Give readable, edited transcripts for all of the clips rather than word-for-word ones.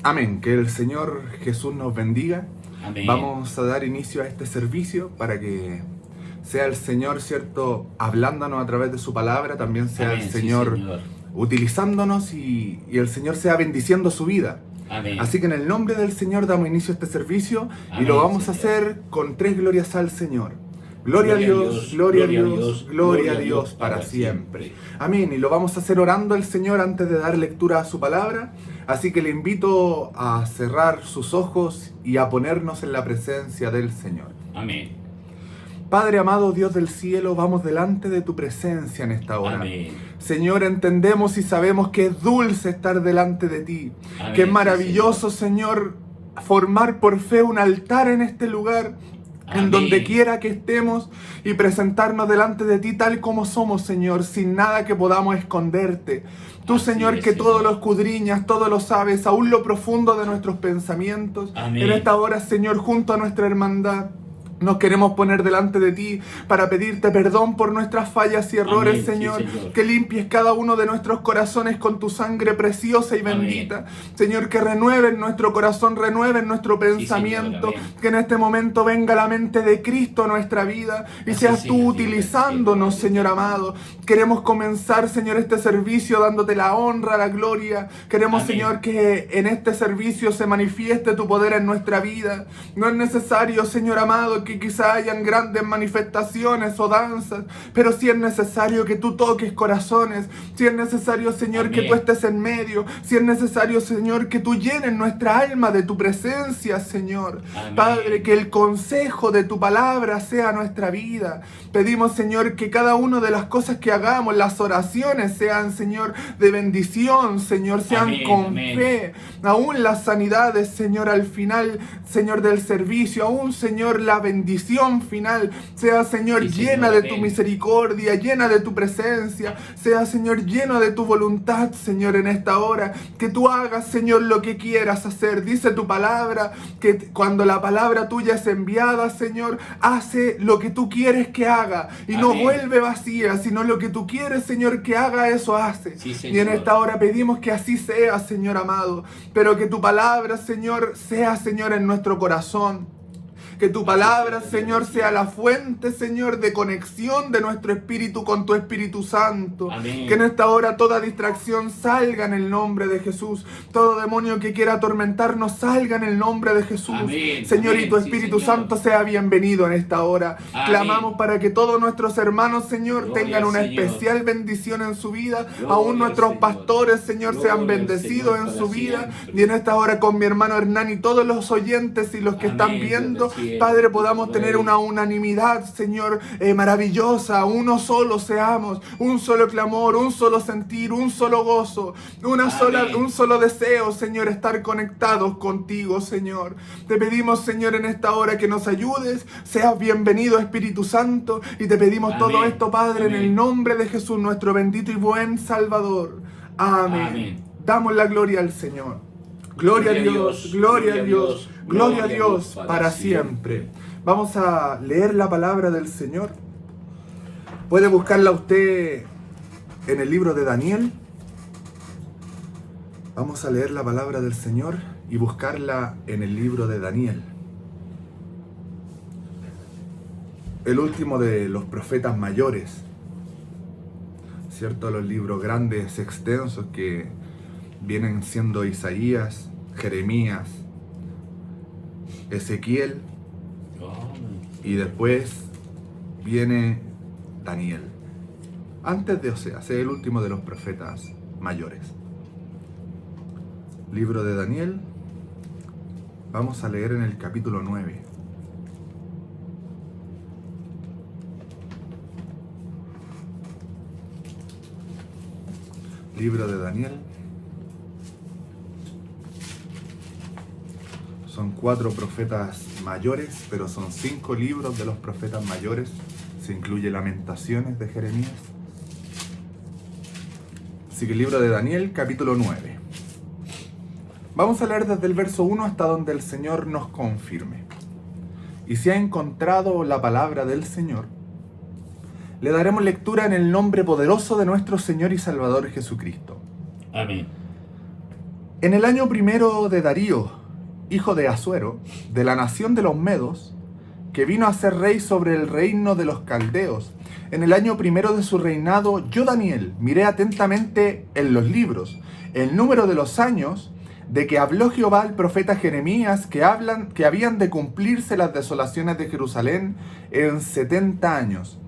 Amén. Que el Señor Jesús nos bendiga. Amén. Vamos a dar inicio a este servicio para que sea el Señor, ¿cierto?, hablándonos a través de su palabra, también sea Amén, el sí, Señor, Señor. utilizándonos y el Señor sea bendiciendo su vida. Amén. Así que en el nombre del Señor damos inicio a este servicio y Amén, lo vamos a Señor. hacer con 3 glorias al Señor. Gloria a Dios, gloria a Dios, gloria a Dios para siempre. Amén. Y lo vamos a hacer orando al Señor antes de dar lectura a su palabra. Así que le invito a cerrar sus ojos y a ponernos en la presencia del Señor. Amén. Padre amado, Dios del cielo, vamos delante de tu presencia en esta hora. Amén. Señor, entendemos y sabemos que es dulce estar delante de ti. Amén, Que es sí, maravilloso, Señor, formar por fe un altar en este lugar. Amén. En donde quiera que estemos y presentarnos delante de ti tal como somos, Señor, sin nada que podamos esconderte. Tú, Así Señor, es, que Señor. todo lo escudriñas, todo lo sabes, aún lo profundo de nuestros pensamientos. Amén. En esta hora, Señor, junto a nuestra hermandad, nos queremos poner delante de ti para pedirte perdón por nuestras fallas y errores, Amén, sí, Señor. Señor. Que limpies cada uno de nuestros corazones con tu sangre preciosa y Amén. bendita. Señor, que renueven nuestro corazón, renueven nuestro pensamiento. Señor, amén. Que en este momento venga la mente de Cristo a nuestra vida y Así seas sea, tú Dios, utilizándonos, Señor amado. Queremos comenzar, Señor, este servicio dándote la honra, la gloria. Queremos, Amén. Señor, que en este servicio se manifieste tu poder en nuestra vida. No es necesario, Señor amado, que quizá hayan grandes manifestaciones o danzas, pero sí es necesario que tú toques corazones. Sí es necesario, Señor, que Amén. tú estés en medio. Sí es necesario, Señor, que tú llenes nuestra alma de tu presencia, Señor. Amén. Padre, que el consejo de tu palabra sea nuestra vida. Pedimos, Señor, que cada una de las cosas que hagamos, las oraciones sean, Señor, de bendición, Señor, sean Amén, con amén. fe. Aún las sanidades, Señor, al final, Señor, del servicio, aún, Señor, la bendición final, sea, Señor, Sí, Señor, llena de tu amén. misericordia, llena de tu presencia, sea, Señor, lleno de tu voluntad, Señor, en esta hora, que tú hagas, Señor, lo que quieras hacer. Dice tu palabra, que cuando la palabra tuya es enviada, Señor, hace lo que tú quieres que haga, y no Amén. vuelve vacía, sino lo que tú quieres, Señor, que haga, eso hace. Sí, Y en Señor. esta hora pedimos que así sea, Señor amado, pero que tu palabra, Señor, sea, Señor, en nuestro corazón. Que tu palabra, Señor, sea la fuente, Señor, de conexión de nuestro espíritu con tu Espíritu Santo. Amén. Que en esta hora toda distracción salga en el nombre de Jesús. Todo demonio que quiera atormentarnos salga en el nombre de Jesús. Amén. Señor, Amén. y tu Sí, Espíritu Señor. Santo sea bienvenido en esta hora. Amén. Clamamos para que todos nuestros hermanos, Señor, Gloria tengan al una Señor. especial bendición en su vida. Gloria Aún al nuestros Señor. pastores, Señor, sean Gloria al bendecidos Señor en su para vida. siempre. Y en esta hora con mi hermano Hernán y todos los oyentes y los que están Amén, Dios viendo, del cielo, Padre, Dios podamos del tener rey. una unanimidad, Señor, maravillosa. Uno solo seamos, un solo clamor, un solo sentir, un solo gozo, Amén. un solo deseo, Señor, estar conectados contigo, Señor. Te pedimos, Señor, en esta hora que nos ayudes. Seas bienvenido, Espíritu Santo, y te pedimos Amén. todo esto, Padre, en Amén. el nombre de Jesús, nuestro bendito y buen Salvador. Amén. Amén. Damos la gloria al Señor. Gloria a Dios, gloria a Dios, gloria a Dios para siempre. Vamos a leer la palabra del Señor. Puede buscarla usted en el libro de Daniel. Vamos a leer la palabra del Señor y buscarla en el libro de Daniel. El último de los profetas mayores. ¿Cierto? Los libros grandes, extensos que vienen siendo Isaías, Jeremías, Ezequiel, y después viene Daniel. Antes de Oseas, es el último de los profetas mayores. Libro de Daniel, vamos a leer en el capítulo 9. Libro de Daniel. Son 4 profetas mayores, pero son 5 libros de los profetas mayores. Se incluye Lamentaciones de Jeremías. Así que el libro de Daniel, capítulo 9. Vamos a leer desde el verso 1 hasta donde el Señor nos confirme. Y si ha encontrado la palabra del Señor, le daremos lectura en el nombre poderoso de nuestro Señor y Salvador Jesucristo. Amén. En el año primero de Darío, hijo de Asuero, de la nación de los Medos, que vino a ser rey sobre el reino de los caldeos, en el año primero de su reinado, yo, Daniel, miré atentamente en los libros el número de los años de que habló Jehová al profeta Jeremías, que habían de cumplirse las desolaciones de Jerusalén en 70 años.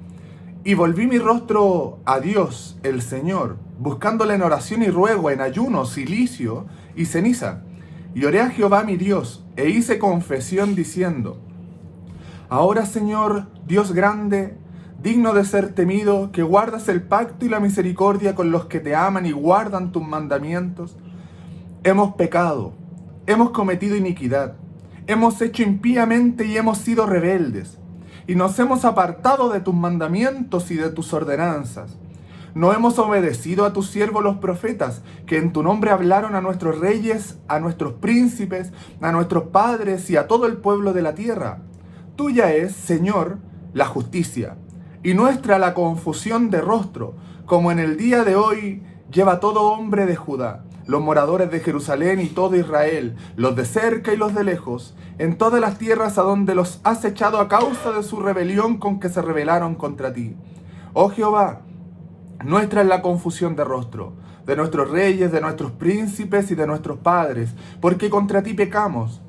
Y volví mi rostro a Dios, el Señor, buscándole en oración y ruego, en ayuno, cilicio y ceniza. Y oré a Jehová mi Dios, e hice confesión diciendo: ahora, Señor, Dios grande, digno de ser temido, que guardas el pacto y la misericordia con los que te aman y guardan tus mandamientos, hemos pecado, hemos cometido iniquidad, hemos hecho impíamente y hemos sido rebeldes, y nos hemos apartado de tus mandamientos y de tus ordenanzas. No hemos obedecido a tus siervos los profetas, que en tu nombre hablaron a nuestros reyes, a nuestros príncipes, a nuestros padres y a todo el pueblo de la tierra. Tuya es, Señor, la justicia, y nuestra la confusión de rostro, como en el día de hoy lleva todo hombre de Judá, los moradores de Jerusalén y todo Israel, los de cerca y los de lejos, en todas las tierras a donde los has echado a causa de su rebelión con que se rebelaron contra ti. Oh Jehová, nuestra es la confusión de rostro, de nuestros reyes, de nuestros príncipes y de nuestros padres, porque contra ti pecamos.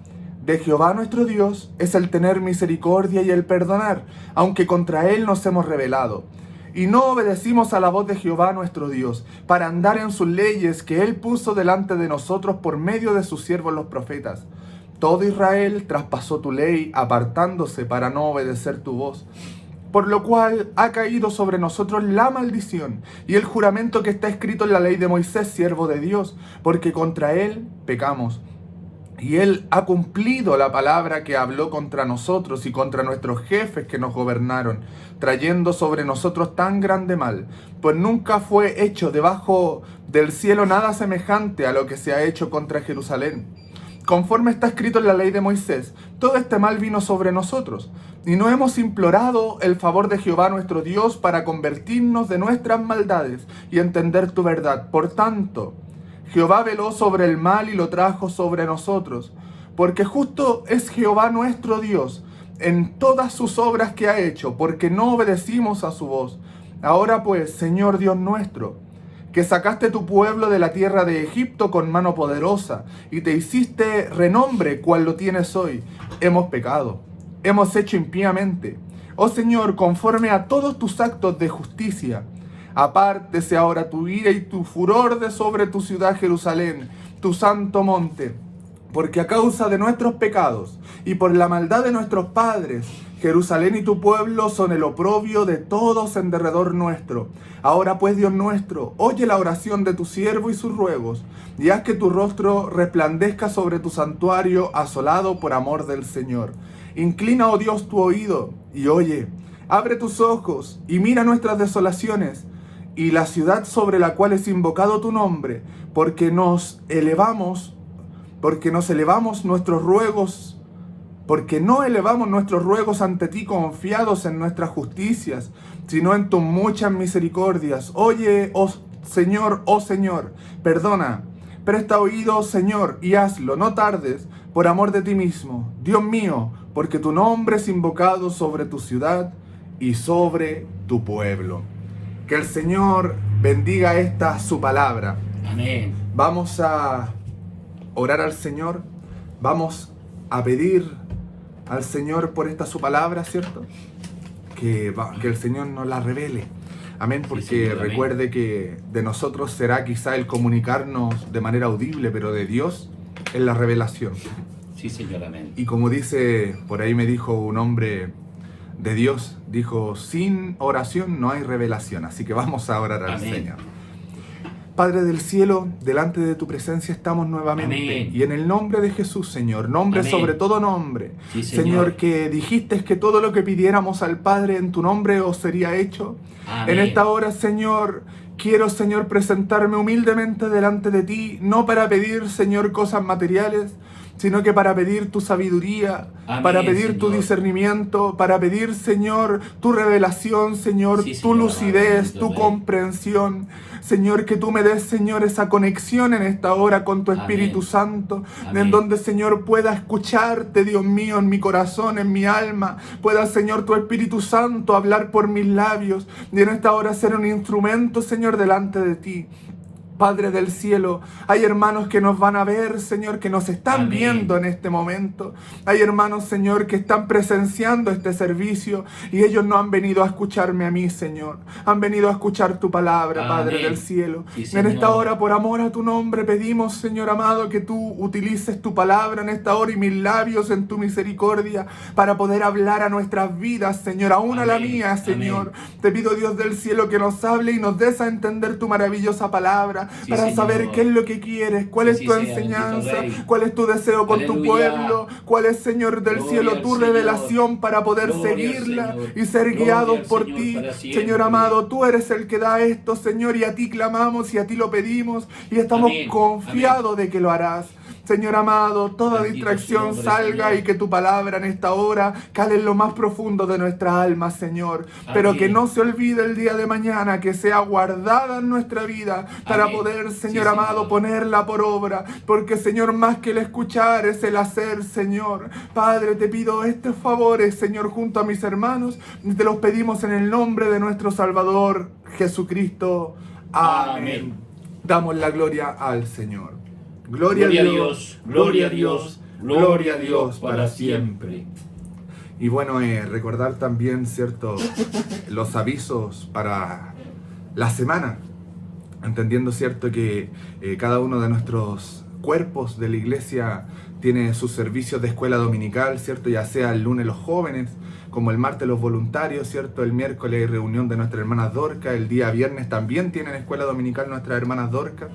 De Jehová nuestro Dios es el tener misericordia y el perdonar, aunque contra él nos hemos rebelado. Y no obedecimos a la voz de Jehová nuestro Dios, para andar en sus leyes que él puso delante de nosotros por medio de sus siervos los profetas. Todo Israel traspasó tu ley, apartándose para no obedecer tu voz. Por lo cual ha caído sobre nosotros la maldición y el juramento que está escrito en la ley de Moisés, siervo de Dios, porque contra él pecamos. Y él ha cumplido la palabra que habló contra nosotros y contra nuestros jefes que nos gobernaron, trayendo sobre nosotros tan grande mal, pues nunca fue hecho debajo del cielo nada semejante a lo que se ha hecho contra Jerusalén. Conforme está escrito en la ley de Moisés, todo este mal vino sobre nosotros, y no hemos implorado el favor de Jehová nuestro Dios para convertirnos de nuestras maldades y entender tu verdad. Por tanto, Jehová veló sobre el mal y lo trajo sobre nosotros, porque justo es Jehová nuestro Dios en todas sus obras que ha hecho, porque no obedecimos a su voz. Ahora pues, Señor Dios nuestro, que sacaste tu pueblo de la tierra de Egipto con mano poderosa, y te hiciste renombre cual lo tienes hoy, hemos pecado, hemos hecho impíamente. Oh Señor, conforme a todos tus actos de justicia, apártese ahora tu ira y tu furor de sobre tu ciudad Jerusalén, tu santo monte, porque a causa de nuestros pecados y por la maldad de nuestros padres, Jerusalén y tu pueblo son el oprobio de todos en derredor nuestro. Ahora pues, Dios nuestro, oye la oración de tu siervo y sus ruegos, y haz que tu rostro resplandezca sobre tu santuario asolado por amor del Señor. Inclina, oh Dios, tu oído y oye. Abre tus ojos y mira nuestras desolaciones y la ciudad sobre la cual es invocado tu nombre, porque nos elevamos nuestros ruegos, porque no elevamos nuestros ruegos ante ti confiados en nuestras justicias, sino en tus muchas misericordias. Oye, oh Señor, perdona, presta oído, Señor, y hazlo, no tardes, por amor de ti mismo, Dios mío, porque tu nombre es invocado sobre tu ciudad y sobre tu pueblo. Que el Señor bendiga esta su palabra. Amén. Vamos a orar al Señor, vamos a pedir al Señor por esta su palabra, ¿cierto? Que el Señor nos la revele. Amén, porque sí, Señor, amén. Recuerde que de nosotros será quizá el comunicarnos de manera audible, pero de Dios es la revelación. Sí, Señor, amén. Y como dice, por ahí me dijo un hombre de Dios, dijo, sin oración no hay revelación, así que vamos a orar al Amén. Señor. Padre del cielo, delante de tu presencia estamos nuevamente. Amén. Y en el nombre de Jesús, Señor, nombre Amén. sobre todo nombre. Sí, Señor, que dijiste que todo lo que pidiéramos al Padre en tu nombre os sería hecho. Amén. En esta hora, Señor, Quiero, Señor, presentarme humildemente delante de ti, no para pedir, Señor, cosas materiales, sino que para pedir tu sabiduría, Amén, para pedir Señor. tu discernimiento, para pedir, Señor, tu revelación, Señor, Sí, tu Señor, lucidez, amado, tu amén. comprensión. Señor, que tú me des, Señor, esa conexión en esta hora con tu Espíritu Amén. Santo, en Amén. donde, Señor, pueda escucharte, Dios mío, en mi corazón, en mi alma. Pueda, Señor, tu Espíritu Santo hablar por mis labios y en esta hora ser un instrumento, Señor, delante de ti. Padre del cielo, hay hermanos que nos van a ver, Señor, que nos están Amén. viendo en este momento. Hay hermanos, Señor, que están presenciando este servicio y ellos no han venido a escucharme a mí, Señor. Han venido a escuchar tu palabra, Padre Amén. del cielo. Sí, En esta Señor. hora, por amor a tu nombre, pedimos, Señor amado, que tú utilices tu palabra en esta hora y mis labios en tu misericordia para poder hablar a nuestras vidas, Señor, aún a la Amén. mía, Señor. Amén. Te pido, Dios del cielo, que nos hable y nos des a entender tu maravillosa palabra. Sí, para Señor. saber qué es lo que quieres, cuál Que es sí tu sea, enseñanza, bendito Rey. cuál es tu deseo con tu Aleluya. pueblo, cuál es, Señor del Gloria cielo, al tu Señor. revelación para poder Gloria al seguirla Señor. y ser Gloria guiados al por Señor ti. para siempre. Señor amado, tú eres el que da esto, Señor, y a ti clamamos y a ti lo pedimos y estamos Amén. confiados de que lo harás. Señor amado, toda Bendito distracción su nombre, salga Señor. y que tu palabra en esta hora cale en lo más profundo de nuestra alma, Señor. Pero Amén. que no se olvide el día de mañana, que sea guardada en nuestra vida para Amén. poder, Sí, Señor amado, Señor. ponerla por obra. Porque, Señor, más que el escuchar es el hacer, Señor. Padre, te pido estos favores, Señor, junto a mis hermanos. Y te los pedimos en el nombre de nuestro Salvador, Jesucristo. Amén. Amén. Damos la gloria al Señor. Gloria Gloria a Dios, gloria a Dios, gloria a Dios para siempre. Y bueno, recordar también, ¿cierto?, los avisos para la semana, entendiendo, ¿cierto?, que cada uno de nuestros cuerpos de la iglesia tiene sus servicios de escuela dominical, ¿cierto?, ya sea el lunes los jóvenes, como el martes los voluntarios, ¿cierto?, el miércoles hay reunión de nuestras hermanas Dorcas, el día viernes también tienen escuela dominical nuestras hermanas Dorcas.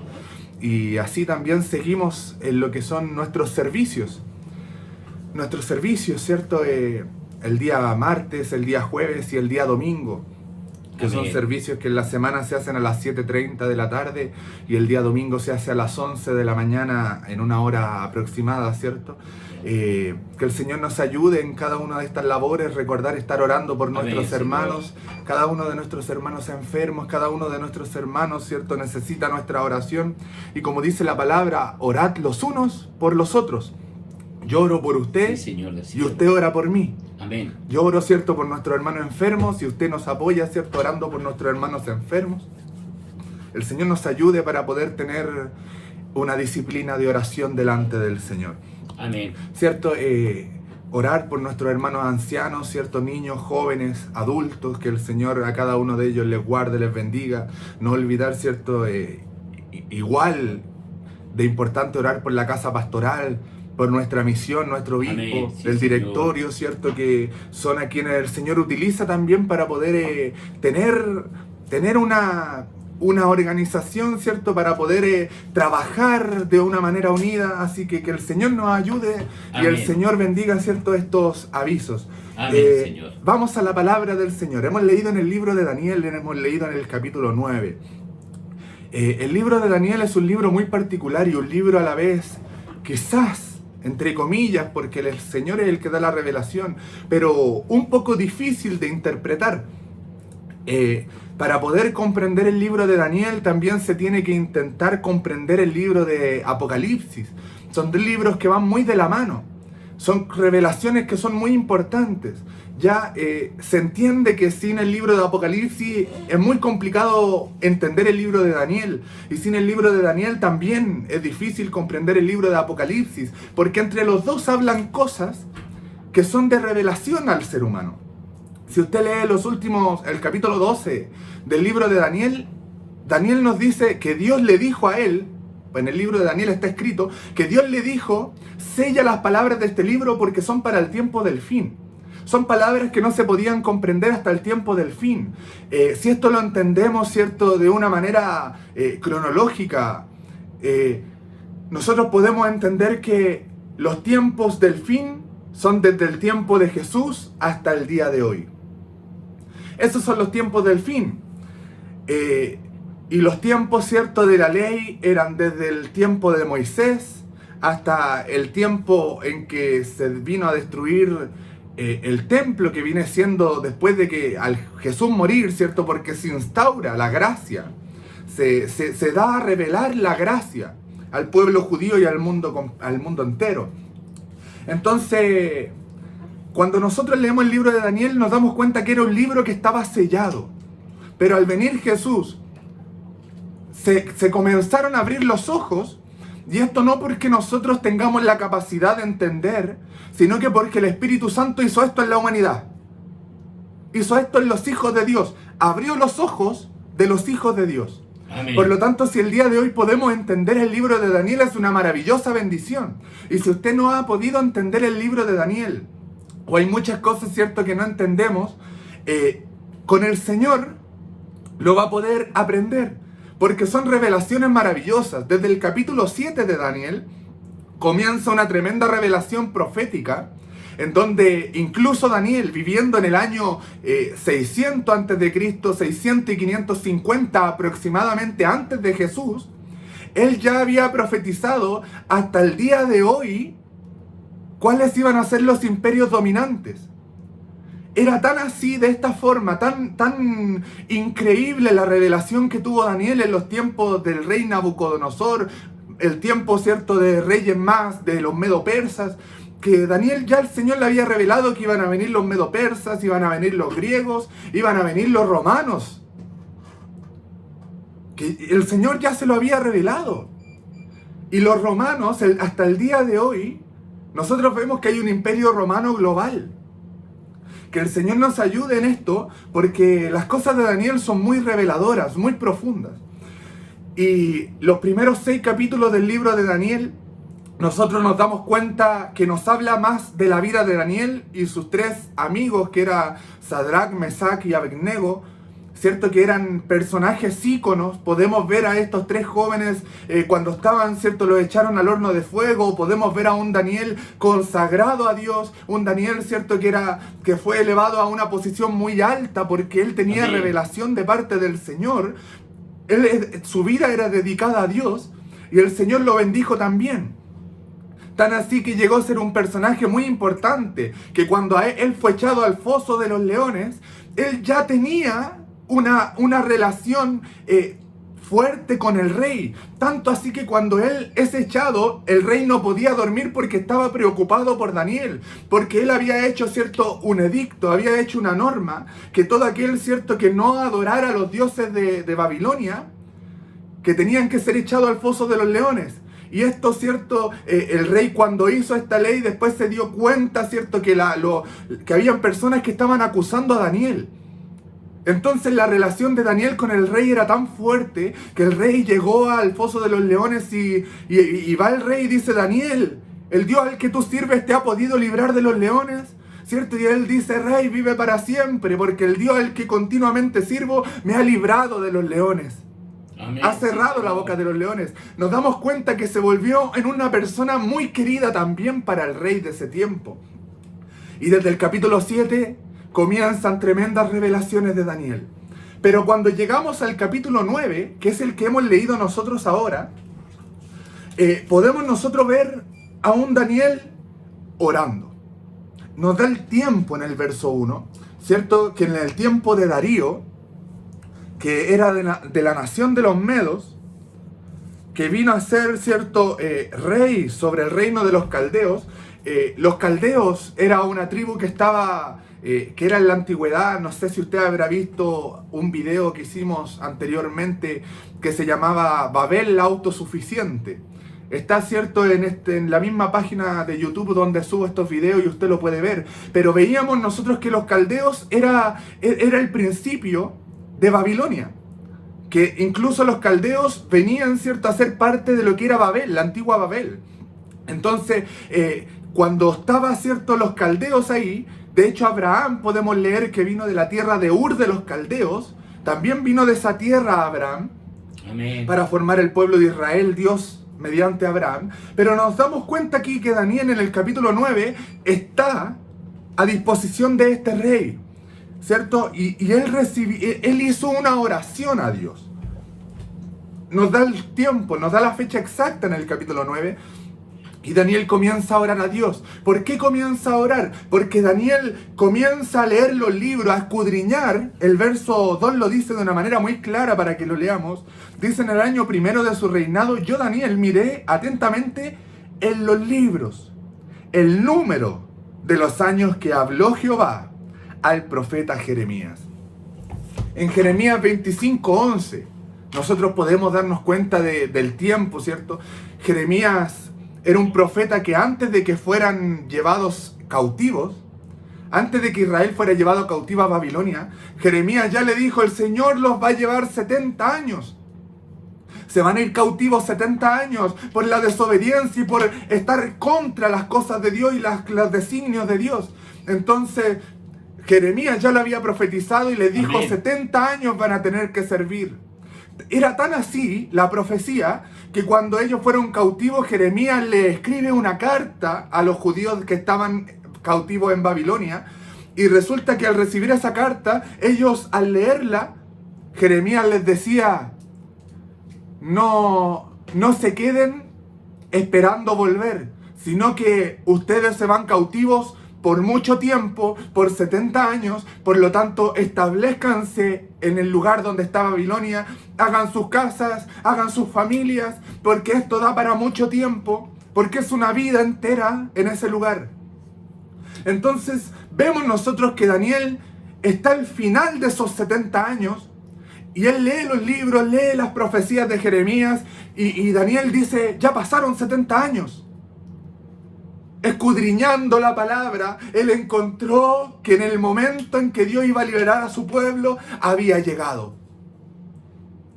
Y así también seguimos en lo que son nuestros servicios. Nuestros servicios, ¿cierto? El día martes, el día jueves y el día domingo. Que son Amén. servicios que en la semana se hacen a las 7:30 de la tarde y el día domingo se hace a las 11 de la mañana en una hora aproximada, ¿cierto? Que el Señor nos ayude en cada una de estas labores, recordar estar orando por nuestros Amén, hermanos, Señor. cada uno de nuestros hermanos enfermos, cada uno de nuestros hermanos, ¿cierto?, necesita nuestra oración. Y como dice la palabra, orad los unos por los otros. Yo oro por usted Sí, Señor del y cielo. usted ora por mí. Amén. Yo oro, ¿cierto?, por nuestros hermanos enfermos y usted nos apoya, ¿cierto?, orando por nuestros hermanos enfermos. El Señor nos ayude para poder tener una disciplina de oración delante del Señor. Amén. ¿Cierto? Orar por nuestros hermanos ancianos, ¿cierto? Niños, jóvenes, adultos, que el Señor a cada uno de ellos les guarde, les bendiga. No olvidar, ¿cierto? Igual de importante orar por la casa pastoral, por nuestra misión, nuestro obispo, Amén. Sí, del Señor. directorio, ¿cierto? Que son a quienes el Señor utiliza también para poder tener una organización, ¿cierto? Para poder trabajar de una manera unida. Así que el Señor nos ayude y Amén. el Señor bendiga, ¿cierto?, estos avisos. Amén, Señor. Vamos a la palabra del Señor. Hemos leído en el libro de Daniel, hemos leído en el capítulo 9. El libro de Daniel es un libro muy particular y un libro a la vez, quizás, entre comillas, porque el Señor es el que da la revelación, pero un poco difícil de interpretar. Para poder comprender el libro de Daniel también se tiene que intentar comprender el libro de Apocalipsis. Son dos libros que van muy de la mano. Son revelaciones que son muy importantes. Ya se entiende que sin el libro de Apocalipsis es muy complicado entender el libro de Daniel. Y sin el libro de Daniel también es difícil comprender el libro de Apocalipsis. Porque entre los dos hablan cosas que son de revelación al ser humano. Si usted lee el capítulo 12 del libro de Daniel, Daniel nos dice que Dios le dijo a él, en el libro de Daniel está escrito, que Dios le dijo, sella las palabras de este libro porque son para el tiempo del fin. Son palabras que no se podían comprender hasta el tiempo del fin. Si esto lo entendemos, ¿cierto?, de una manera cronológica, nosotros podemos entender que los tiempos del fin son desde el tiempo de Jesús hasta el día de hoy. Esos son los tiempos del fin. Y los tiempos, ¿cierto?, de la ley eran desde el tiempo de Moisés hasta el tiempo en que se vino a destruir el templo, que viene siendo después de que al Jesús morir, ¿cierto? Porque se instaura la gracia, se da a revelar la gracia al pueblo judío y al mundo entero. Entonces, cuando nosotros leemos el libro de Daniel, nos damos cuenta que era un libro que estaba sellado. Pero al venir Jesús, se comenzaron a abrir los ojos, y esto no porque nosotros tengamos la capacidad de entender, sino que porque el Espíritu Santo hizo esto en la humanidad. Hizo esto en los hijos de Dios. Abrió los ojos de los hijos de Dios. Amén. Por lo tanto, si el día de hoy podemos entender el libro de Daniel, es una maravillosa bendición. Y si usted no ha podido entender el libro de Daniel, o hay muchas cosas, ¿cierto?, que no entendemos, con el Señor lo va a poder aprender. Porque son revelaciones maravillosas. Desde el capítulo 7 de Daniel comienza una tremenda revelación profética, en donde incluso Daniel, viviendo en el año 600 a.C., 600 y 550 aproximadamente antes de Jesús, él ya había profetizado hasta el día de hoy cuáles iban a ser los imperios dominantes. Era tan así, de esta forma, tan increíble la revelación que tuvo Daniel en los tiempos del rey Nabucodonosor, el tiempo, ¿cierto?, de reyes más, de los medo-persas, que Daniel ya el Señor le había revelado que iban a venir los medo-persas, iban a venir los griegos, iban a venir los romanos. Que el Señor ya se lo había revelado. Y los romanos, hasta el día de hoy, nosotros vemos que hay un imperio romano global. Que el Señor nos ayude en esto, porque las cosas de Daniel son muy reveladoras, muy profundas. Y los primeros 6 capítulos del libro de Daniel, nosotros nos damos cuenta que nos habla más de la vida de Daniel y sus 3 amigos, que eran Sadrach, Mesach y Abednego, ¿cierto?, que eran personajes íconos. Podemos ver a estos 3 jóvenes cuando estaban, ¿cierto?, los echaron al horno de fuego. Podemos ver a un Daniel consagrado a Dios, un Daniel, ¿cierto?, que fue elevado a una posición muy alta porque él tenía Amén. Revelación de parte del Señor. Su vida era dedicada a Dios y el Señor lo bendijo también. Tan así que llegó a ser un personaje muy importante, que cuando él fue echado al foso de los leones, él ya tenía una relación fuerte con el rey. Tanto así que cuando él es echado, el rey no podía dormir porque estaba preocupado por Daniel. Porque él había hecho, ¿cierto?, un edicto, había hecho una norma, que todo aquel, ¿cierto?, que no adorara a los dioses de Babilonia, que tenían que ser echados al foso de los leones. Y esto, ¿cierto?, el rey cuando hizo esta ley, después se dio cuenta, ¿cierto?, que habían personas que estaban acusando a Daniel. Entonces la relación de Daniel con el rey era tan fuerte que el rey llegó al foso de los leones y va el rey y dice: Daniel, ¿el Dios al que tú sirves te ha podido librar de los leones? ¿Cierto? Y él dice: Rey, vive para siempre, porque el Dios al que continuamente sirvo me ha librado de los leones. Amén. Ha cerrado la boca de los leones. Nos damos cuenta que se volvió en una persona muy querida también para el rey de ese tiempo. Y desde el capítulo 7 comienzan tremendas revelaciones de Daniel. Pero cuando llegamos al capítulo 9, que es el que hemos leído nosotros ahora, podemos nosotros ver a un Daniel orando. Nos da el tiempo en el verso 1, ¿cierto? Que en el tiempo de Darío, que era de la nación de los medos, que vino a ser, ¿cierto?, rey sobre el reino de los caldeos. Los caldeos era una tribu que estaba, que era en la antigüedad. No sé si usted habrá visto un video que hicimos anteriormente que se llamaba Babel la autosuficiente. Está, ¿cierto?, en la misma página de YouTube donde subo estos videos y usted lo puede ver. Pero veíamos nosotros que los caldeos era el principio de Babilonia. Que incluso los caldeos venían, ¿cierto?, a ser parte de lo que era Babel, la antigua Babel. Entonces, cuando estaban, ¿cierto?, los caldeos ahí, de hecho Abraham podemos leer que vino de la tierra de Ur de los caldeos, también vino de esa tierra Abraham. Amén. Para formar el pueblo de Israel, Dios mediante Abraham. Pero nos damos cuenta aquí que Daniel en el capítulo 9 está a disposición de este rey, ¿cierto? Y él hizo una oración a Dios. nos da el tiempo, nos da la fecha exacta en el capítulo 9. Y Daniel comienza a orar a Dios. ¿Por qué comienza a orar? Porque Daniel comienza a leer los libros, a escudriñar. El verso 2 lo dice de una manera muy clara para que lo leamos. Dice: en el año primero de su reinado, yo, Daniel, miré atentamente en los libros el número de los años que habló Jehová al profeta Jeremías. En Jeremías 25:11 nosotros podemos darnos cuenta del tiempo, ¿cierto? Jeremías era un profeta que antes de que fueran llevados cautivos, antes de que Israel fuera llevado cautivo a Babilonia, Jeremías ya le dijo: el Señor los va a llevar 70 años. Se van a ir cautivos 70 años por la desobediencia y por estar contra las cosas de Dios y los designios de Dios. Entonces, Jeremías ya lo había profetizado y le dijo: 70 años van a tener que servir. Era tan así la profecía que cuando ellos fueron cautivos, Jeremías le escribe una carta a los judíos que estaban cautivos en Babilonia. Y resulta que al recibir esa carta, ellos al leerla, Jeremías les decía: no se queden esperando volver, sino que ustedes se van cautivos por mucho tiempo, por 70 años, por lo tanto, establezcanse en el lugar donde está Babilonia, hagan sus casas, hagan sus familias, porque esto da para mucho tiempo, porque es una vida entera en ese lugar. Entonces, vemos nosotros que Daniel está al final de esos 70 años, y él lee los libros, lee las profecías de Jeremías, y Daniel dice: ya pasaron 70 años. Escudriñando la palabra, él encontró que en el momento en que Dios iba a liberar a su pueblo, había llegado.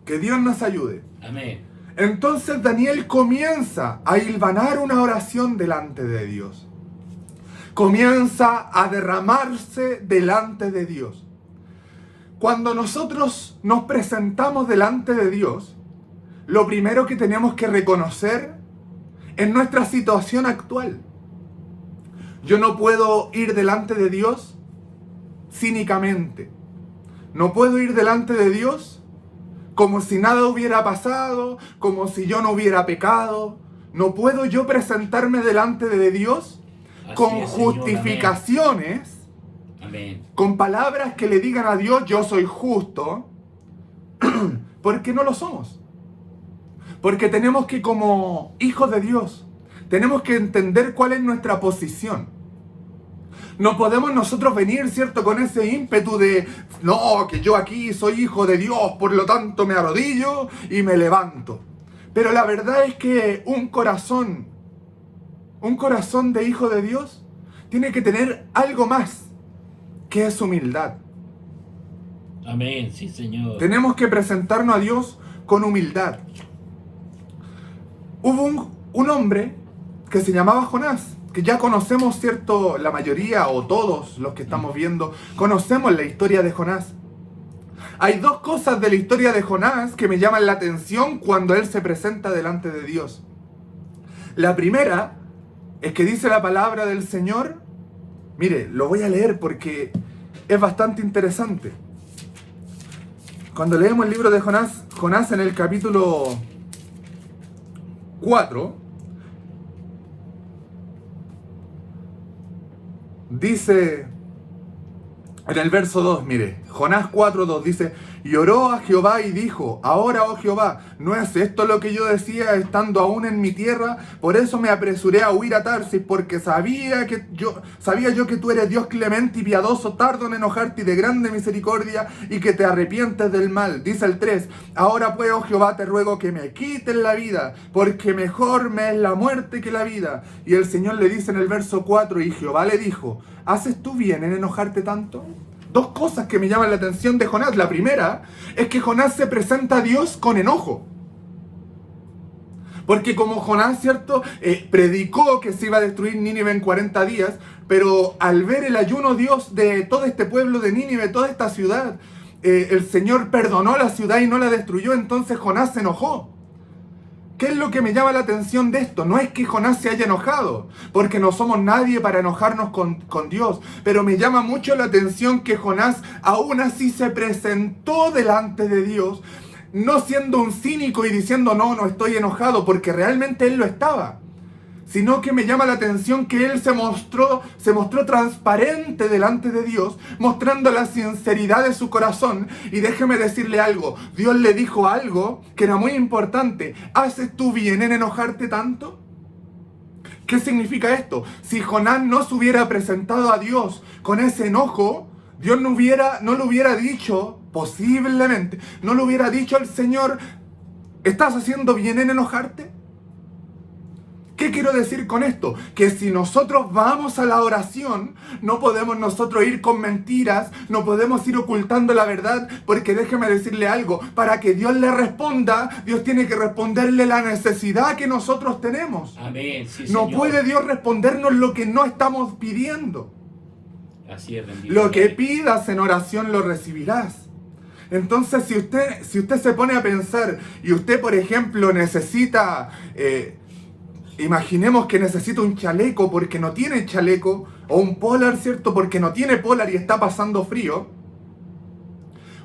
Que Dios nos ayude. Amén. Entonces Daniel comienza a hilvanar una oración delante de Dios. Comienza a derramarse delante de Dios. Cuando nosotros nos presentamos delante de Dios, lo primero que tenemos que reconocer es nuestra situación actual. Yo no puedo ir delante de Dios cínicamente. No puedo ir delante de Dios como si nada hubiera pasado, como si yo no hubiera pecado. No puedo yo presentarme delante de Dios con justificaciones, Amén. Con palabras que le digan a Dios: yo soy justo, porque no lo somos. Porque tenemos que, como hijos de Dios, tenemos que entender cuál es nuestra posición. No podemos nosotros venir, ¿cierto?, con ese ímpetu de: no, que yo aquí soy hijo de Dios, por lo tanto me arrodillo y me levanto. Pero la verdad es que un corazón de hijo de Dios tiene que tener algo más, que es humildad. Amén, sí, Señor. Tenemos que presentarnos a Dios con humildad. Hubo un hombre que se llamaba Jonás, que ya conocemos, ¿cierto? La mayoría o todos los que estamos viendo, conocemos la historia de Jonás. Hay dos cosas de la historia de Jonás que me llaman la atención cuando él se presenta delante de Dios. La primera es que dice la palabra del Señor. Mire, lo voy a leer porque es bastante interesante. Cuando leemos el libro de Jonás en el capítulo 4, dice en el verso 2, mire, Jonás 4:2 dice: y oró a Jehová y dijo: ahora, oh Jehová, ¿no es esto lo que yo decía estando aún en mi tierra? Por eso me apresuré a huir a Tarsis, porque sabía yo que tú eres Dios clemente y piadoso, tardo en enojarte y de grande misericordia, y que te arrepientes del mal. Dice el 3: ahora pues, oh Jehová, te ruego que me quites la vida, porque mejor me es la muerte que la vida. Y el Señor le dice en el verso 4: y Jehová le dijo: ¿haces tú bien en enojarte tanto? Dos cosas que me llaman la atención de Jonás. La primera es que Jonás se presenta a Dios con enojo. Porque como Jonás, ¿cierto?, predicó que se iba a destruir Nínive en 40 días, pero al ver el ayuno Dios de todo este pueblo de Nínive, toda esta ciudad, el Señor perdonó la ciudad y no la destruyó, entonces Jonás se enojó. ¿Qué es lo que me llama la atención de esto? No es que Jonás se haya enojado, porque no somos nadie para enojarnos con Dios, pero me llama mucho la atención que Jonás aún así se presentó delante de Dios no siendo un cínico y diciendo no estoy enojado, porque realmente él lo estaba, sino que me llama la atención que él se mostró transparente delante de Dios, mostrando la sinceridad de su corazón. Y déjeme decirle algo, Dios le dijo algo que era muy importante: ¿haces tú bien en enojarte tanto? ¿Qué significa esto? Si Jonás no se hubiera presentado a Dios con ese enojo, Dios no le hubiera dicho, posiblemente, no le hubiera dicho al Señor: ¿estás haciendo bien en enojarte? ¿Qué quiero decir con esto? Que si nosotros vamos a la oración, no podemos nosotros ir con mentiras, no podemos ir ocultando la verdad, porque déjeme decirle algo, para que Dios le responda, Dios tiene que responderle la necesidad que nosotros tenemos. Amén. Sí, no Señor. puede Dios respondernos lo que no estamos pidiendo. Así es, bendito. Lo que pidas en oración lo recibirás. Entonces, si usted se pone a pensar y usted, por ejemplo, necesita... imaginemos que necesita un chaleco porque no tiene chaleco, o un polar, ¿cierto? Porque no tiene polar y está pasando frío.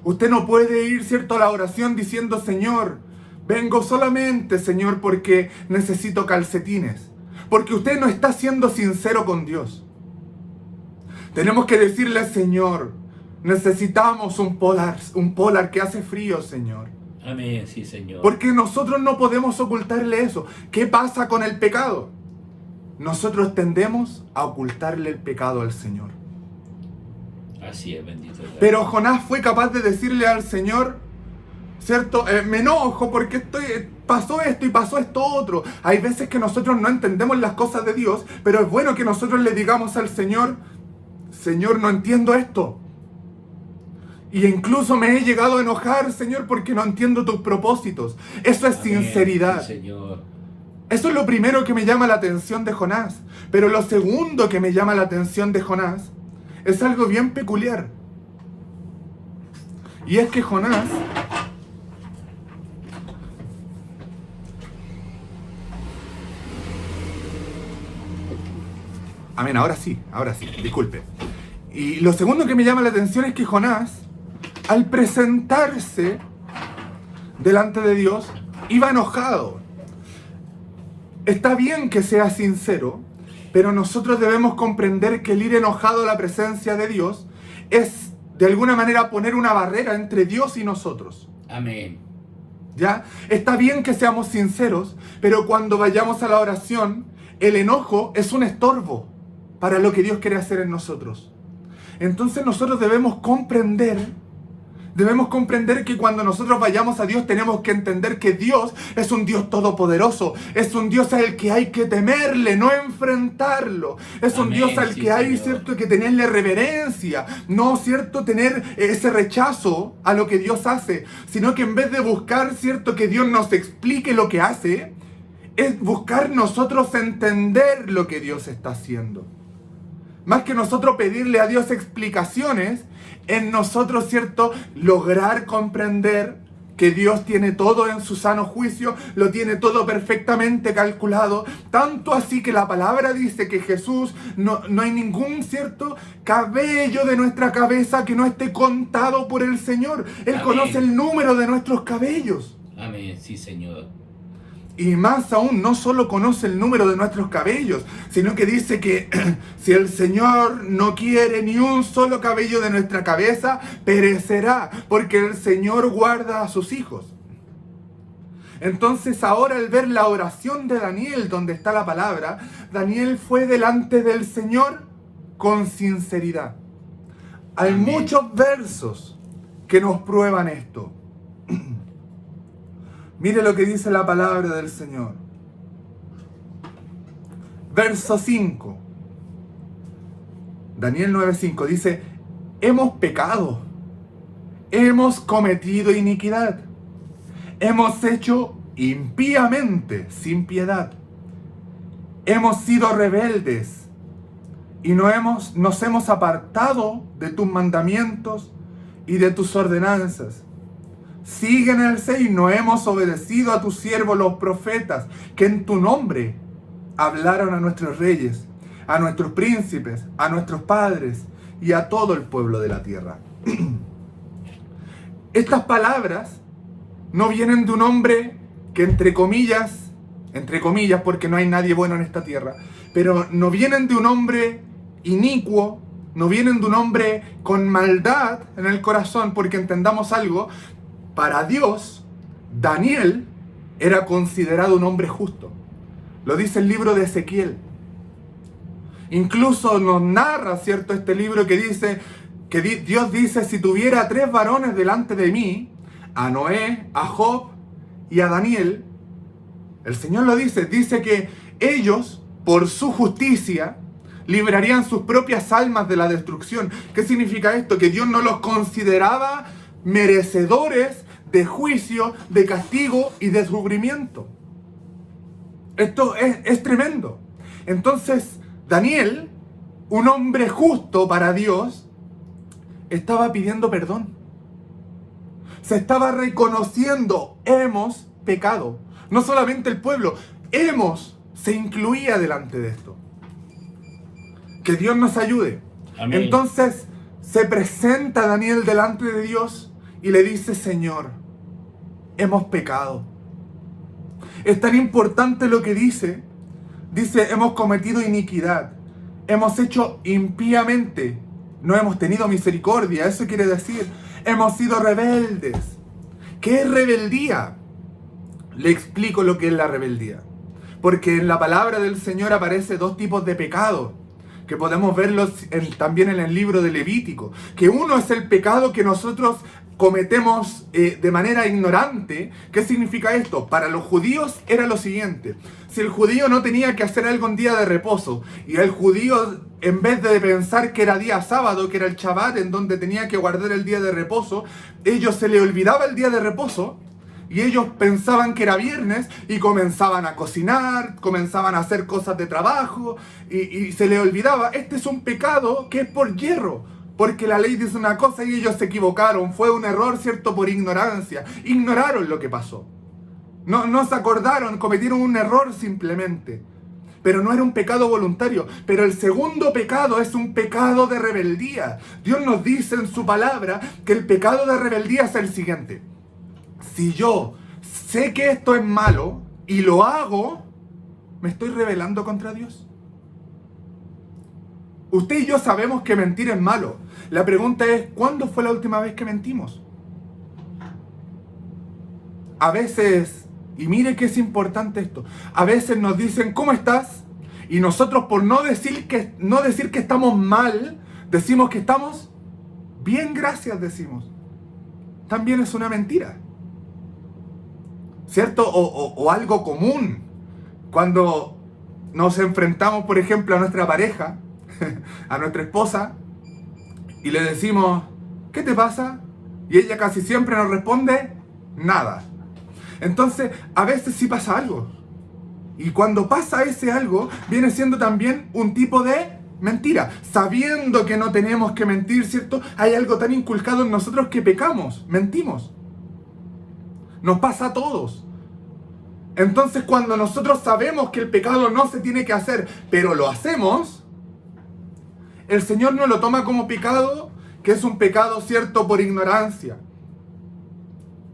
Usted no puede ir, ¿cierto?, a la oración diciendo: Señor, vengo solamente, Señor, porque necesito calcetines. Porque usted no está siendo sincero con Dios. Tenemos que decirle: Señor, necesitamos un polar que hace frío, Señor. Amén, sí, Señor. Porque nosotros no podemos ocultarle eso. ¿Qué pasa con el pecado? Nosotros tendemos a ocultarle el pecado al Señor. Así es, bendito Dios. Pero Jonás fue capaz de decirle al Señor, ¿cierto? Me enojo porque pasó esto y pasó esto otro. Hay veces que nosotros no entendemos las cosas de Dios, pero es bueno que nosotros le digamos al Señor: Señor, no entiendo esto. Y incluso me he llegado a enojar, Señor, porque no entiendo tus propósitos. Eso es Amén, sinceridad. sí, Señor. Eso es lo primero que me llama la atención de Jonás. Pero lo segundo que me llama la atención de Jonás es algo bien peculiar. Y es que Jonás... Amén, ahora sí, disculpe. Y lo segundo que me llama la atención es que Jonás, al presentarse delante de Dios, iba enojado. Está bien que sea sincero, pero nosotros debemos comprender que el ir enojado a la presencia de Dios es, de alguna manera, poner una barrera entre Dios y nosotros. Amén. ¿Ya? Está bien que seamos sinceros, pero cuando vayamos a la oración, el enojo es un estorbo para lo que Dios quiere hacer en nosotros. Entonces nosotros debemos comprender que cuando nosotros vayamos a Dios tenemos que entender que Dios es un Dios todopoderoso, es un Dios al que hay que temerle, no enfrentarlo, es un Dios al que hay, ¿cierto?, que tenerle reverencia, no, ¿cierto?, tener ese rechazo a lo que Dios hace, sino que en vez de buscar, ¿cierto?, que Dios nos explique lo que hace, es buscar nosotros entender lo que Dios está haciendo. Más que nosotros pedirle a Dios explicaciones, en nosotros, ¿cierto?, lograr comprender que Dios tiene todo en su sano juicio, lo tiene todo perfectamente calculado, tanto así que la palabra dice que Jesús, no hay ningún, ¿cierto?, cabello de nuestra cabeza que no esté contado por el Señor. Él Amén. conoce el número de nuestros cabellos. Amén, sí, Señor. Y más aún, no solo conoce el número de nuestros cabellos, sino que dice que si el Señor no quiere ni un solo cabello de nuestra cabeza, perecerá, porque el Señor guarda a sus hijos. Entonces ahora, al ver la oración de Daniel, donde está la palabra, Daniel fue delante del Señor con sinceridad. Hay Amén. muchos versos que nos prueban esto. Mire lo que dice la palabra del Señor. Verso 5. Daniel 9:5 dice: hemos pecado, hemos cometido iniquidad, hemos hecho impíamente, sin piedad, hemos sido rebeldes y nos hemos apartado de tus mandamientos y de tus ordenanzas. Sigue en el 6, no hemos obedecido a tus siervos los profetas, que en tu nombre hablaron a nuestros reyes, a nuestros príncipes, a nuestros padres y a todo el pueblo de la tierra. Estas palabras no vienen de un hombre que entre comillas, porque no hay nadie bueno en esta tierra, pero no vienen de un hombre inicuo, no vienen de un hombre con maldad en el corazón, porque entendamos algo, para Dios, Daniel era considerado un hombre justo. Lo dice el libro de Ezequiel. Incluso nos narra, ¿cierto?, este libro que dice, que Dios dice, si tuviera 3 varones delante de mí, a Noé, a Job y a Daniel, el Señor lo dice que ellos, por su justicia, librarían sus propias almas de la destrucción. ¿Qué significa esto? Que Dios no los consideraba merecedores de juicio, de castigo y de sufrimiento. Esto es tremendo. Entonces, Daniel, un hombre justo para Dios, estaba pidiendo perdón. Se estaba reconociendo, hemos pecado. No solamente el pueblo, se incluía delante de esto. Que Dios nos ayude. Amén. Entonces, se presenta Daniel delante de Dios y le dice, Señor, hemos pecado. Es tan importante lo que dice. Dice, hemos cometido iniquidad. Hemos hecho impíamente. No hemos tenido misericordia. Eso quiere decir, hemos sido rebeldes. ¿Qué es rebeldía? Le explico lo que es la rebeldía. Porque en la palabra del Señor aparece 2 tipos de pecado, que podemos verlos también en el libro de Levítico. Que uno es el pecado que nosotros cometemos de manera ignorante. ¿Qué significa esto? Para los judíos era lo siguiente. Si el judío no tenía que hacer algo en día de reposo, y el judío, en vez de pensar que era día sábado, que era el Shabbat, en donde tenía que guardar el día de reposo, ellos se le olvidaba el día de reposo, y ellos pensaban que era viernes, y comenzaban a cocinar, comenzaban a hacer cosas de trabajo, y se le olvidaba. Este es un pecado que es por hierro, porque la ley dice una cosa y ellos se equivocaron. Fue un error, ¿cierto?, por ignorancia. Ignoraron lo que pasó. No se acordaron, cometieron un error simplemente. Pero no era un pecado voluntario. Pero el segundo pecado es un pecado de rebeldía. Dios nos dice en su palabra que el pecado de rebeldía es el siguiente. Si yo sé que esto es malo y lo hago, ¿me estoy rebelando contra Dios? Usted y yo sabemos que mentir es malo. La pregunta es, ¿cuándo fue la última vez que mentimos? A veces, y mire que es importante esto, a veces nos dicen, ¿cómo estás? Y nosotros, por no decir que estamos mal, decimos que estamos bien, gracias, decimos. También es una mentira, ¿cierto? O algo común. Cuando nos enfrentamos, por ejemplo, a nuestra pareja, a nuestra esposa, y le decimos, ¿qué te pasa? Y ella casi siempre nos responde, nada. Entonces, a veces sí pasa algo. Y cuando pasa ese algo, viene siendo también un tipo de mentira. Sabiendo que no tenemos que mentir, ¿cierto? Hay algo tan inculcado en nosotros que pecamos, mentimos. Nos pasa a todos. Entonces, cuando nosotros sabemos que el pecado no se tiene que hacer, pero lo hacemos, el Señor no lo toma como pecado, que es un pecado, ¿cierto?, por ignorancia.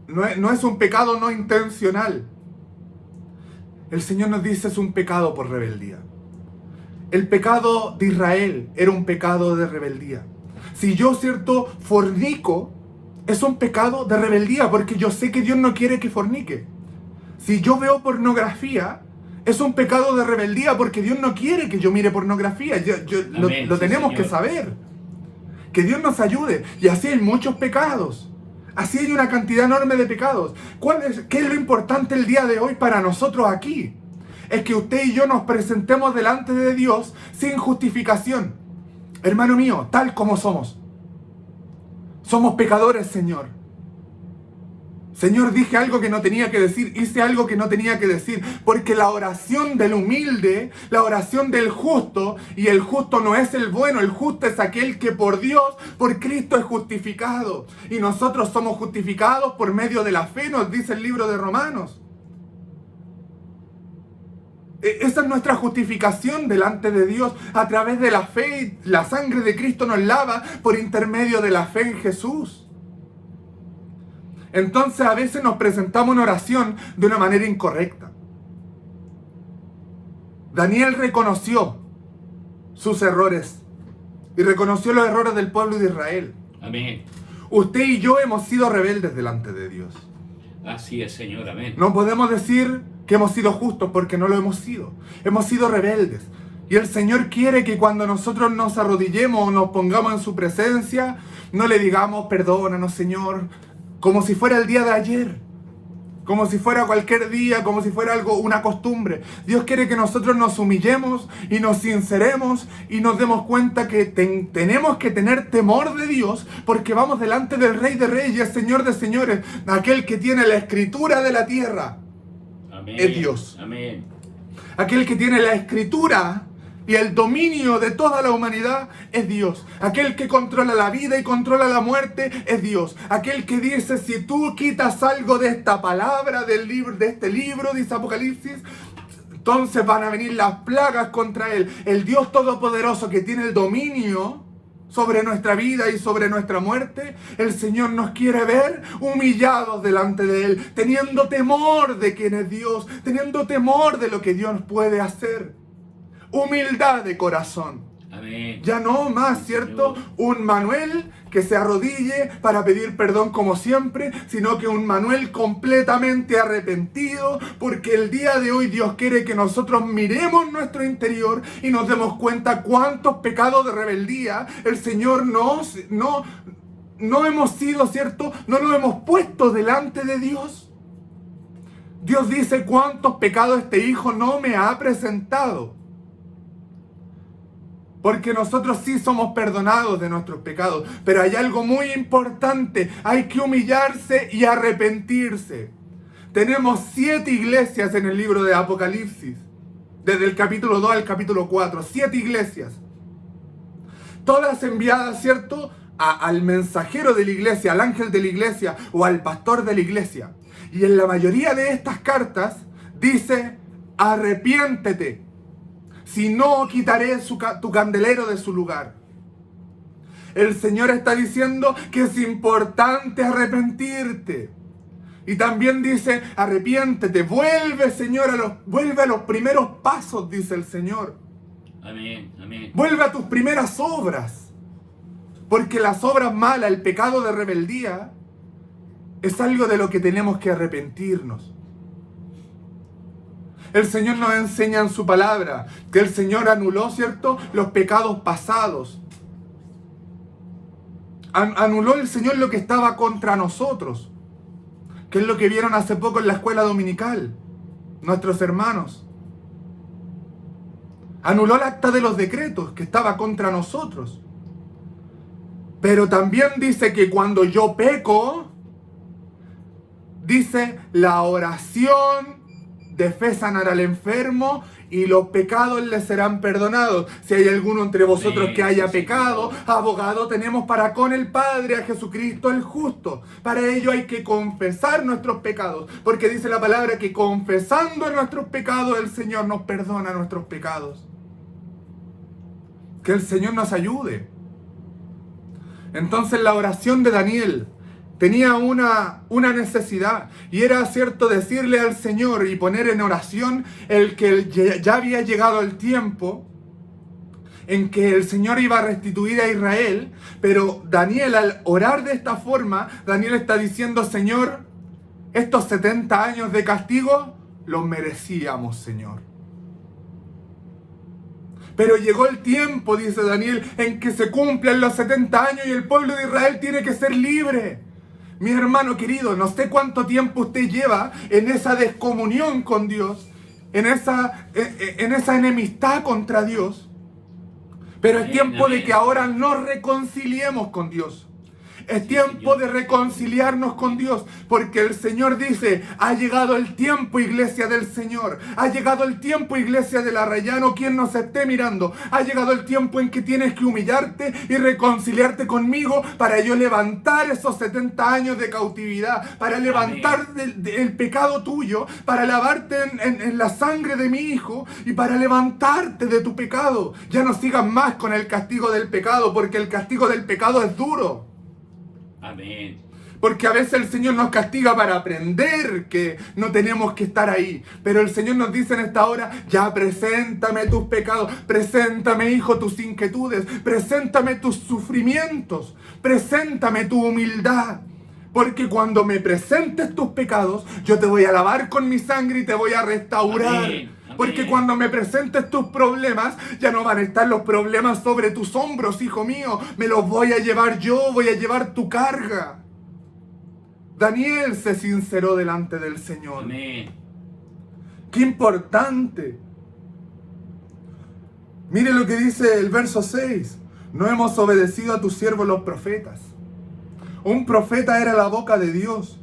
No es un pecado no intencional. El Señor nos dice es un pecado por rebeldía. El pecado de Israel era un pecado de rebeldía. Si yo, ¿cierto?, fornico, es un pecado de rebeldía, porque yo sé que Dios no quiere que fornique. Si yo veo pornografía, es un pecado de rebeldía, porque Dios no quiere que yo mire pornografía. Amén, lo sí, tenemos Señor. que saber. Que Dios nos ayude. Y así hay muchos pecados. Así hay una cantidad enorme de pecados. ¿Qué es lo importante el día de hoy para nosotros aquí? Es que usted y yo nos presentemos delante de Dios sin justificación. Hermano mío, tal como somos. Somos pecadores, Señor. Señor, dije algo que no tenía que decir, hice algo que no tenía que decir, porque la oración del humilde, la oración del justo, y el justo no es el bueno, el justo es aquel que por Dios, por Cristo es justificado. Y nosotros somos justificados por medio de la fe, nos dice el libro de Romanos. Esa es nuestra justificación delante de Dios a través de la fe. La sangre de Cristo nos lava por intermedio de la fe en Jesús. Entonces a veces nos presentamos en oración de una manera incorrecta. Daniel reconoció sus errores y reconoció los errores del pueblo de Israel. Amén. Usted y yo hemos sido rebeldes delante de Dios. Así es, Señor. Amén. No podemos decir que hemos sido justos porque no lo hemos sido. Hemos sido rebeldes. Y el Señor quiere que cuando nosotros nos arrodillemos o nos pongamos en su presencia, no le digamos, perdónanos, Señor, como si fuera el día de ayer, como si fuera cualquier día, como si fuera algo, una costumbre. Dios quiere que nosotros nos humillemos y nos sinceremos y nos demos cuenta que tenemos que tener temor de Dios, porque vamos delante del Rey de Reyes y el Señor de Señores, aquel que tiene la escritura de la tierra. Amén. Es Dios. Amén. Aquel que tiene la escritura y el dominio de toda la humanidad es Dios. Aquel que controla la vida y controla la muerte es Dios. Aquel que dice, si tú quitas algo de esta palabra, del libro, de este libro, dice Apocalipsis, entonces van a venir las plagas contra él. El Dios Todopoderoso que tiene el dominio sobre nuestra vida y sobre nuestra muerte, el Señor nos quiere ver humillados delante de Él, teniendo temor de quién es Dios, teniendo temor de lo que Dios puede hacer. Humildad de corazón. Amén. Ya no más, ¿cierto? Un Manuel que se arrodille para pedir perdón como siempre, sino que un Manuel completamente arrepentido, porque el día de hoy Dios quiere que nosotros miremos nuestro interior y nos demos cuenta cuántos pecados de rebeldía el Señor no hemos sido, ¿cierto? No nos hemos puesto delante de Dios. Dios dice cuántos pecados este hijo no me ha presentado. Porque nosotros sí somos perdonados de nuestros pecados. Pero hay algo muy importante. Hay que humillarse y arrepentirse. Tenemos 7 iglesias en el libro de Apocalipsis. Desde el capítulo 2 al capítulo 4. 7 iglesias. Todas enviadas, ¿cierto? Al mensajero de la iglesia, al ángel de la iglesia o al pastor de la iglesia. Y en la mayoría de estas cartas dice, arrepiéntete. Si no, quitaré tu candelero de su lugar. El Señor está diciendo que es importante arrepentirte. Y también dice, arrepiéntete, vuelve, Señor, vuelve a los primeros pasos, dice el Señor. Amén, amén. Vuelve a tus primeras obras. Porque las obras malas, el pecado de rebeldía, es algo de lo que tenemos que arrepentirnos. El Señor nos enseña en su palabra que el Señor anuló, ¿cierto?, los pecados pasados. Anuló el Señor lo que estaba contra nosotros, que es lo que vieron hace poco en la escuela dominical, nuestros hermanos. Anuló el acta de los decretos que estaba contra nosotros. Pero también dice que cuando yo peco, dice la oración de fe sanará al enfermo y los pecados le serán perdonados. Si hay alguno entre vosotros que haya pecado, abogado tenemos para con el Padre, a Jesucristo el justo. Para ello hay que confesar nuestros pecados, porque dice la palabra que confesando nuestros pecados el Señor nos perdona nuestros pecados. Que el Señor nos ayude. Entonces la oración de Daniel tenía una necesidad, y era, cierto, decirle al Señor y poner en oración el que ya había llegado el tiempo en que el Señor iba a restituir a Israel. Pero Daniel, al orar de esta forma, Daniel está diciendo, Señor, estos 70 años de castigo los merecíamos, Señor. Pero llegó el tiempo, dice Daniel, en que se cumplan los 70 años y el pueblo de Israel tiene que ser libre. Mi hermano querido, no sé cuánto tiempo usted lleva en esa descomunión con Dios, en esa enemistad contra Dios, pero es tiempo de que ahora nos reconciliemos con Dios. Es tiempo de reconciliarnos con Dios, porque el Señor dice, ha llegado el tiempo, iglesia del Señor, ha llegado el tiempo, iglesia del Arrayano, quien nos esté mirando, ha llegado el tiempo en que tienes que humillarte y reconciliarte conmigo para yo levantar esos 70 años de cautividad, para levantar el pecado tuyo, para lavarte en la sangre de mi Hijo y para levantarte de tu pecado. Ya no sigas más con el castigo del pecado, porque el castigo del pecado es duro. Amén. Porque a veces el Señor nos castiga para aprender que no tenemos que estar ahí. Pero el Señor nos dice en esta hora, ya preséntame tus pecados, preséntame, hijo, tus inquietudes, preséntame tus sufrimientos, preséntame tu humildad. Porque cuando me presentes tus pecados, yo te voy a lavar con mi sangre y te voy a restaurar. Amén. Porque cuando me presentes tus problemas, ya no van a estar los problemas sobre tus hombros, hijo mío. Me los voy a llevar yo, voy a llevar tu carga. Daniel se sinceró delante del Señor. Amén. ¡Qué importante! Mire lo que dice el verso 6. No hemos obedecido a tus siervos los profetas. Un profeta era la boca de Dios.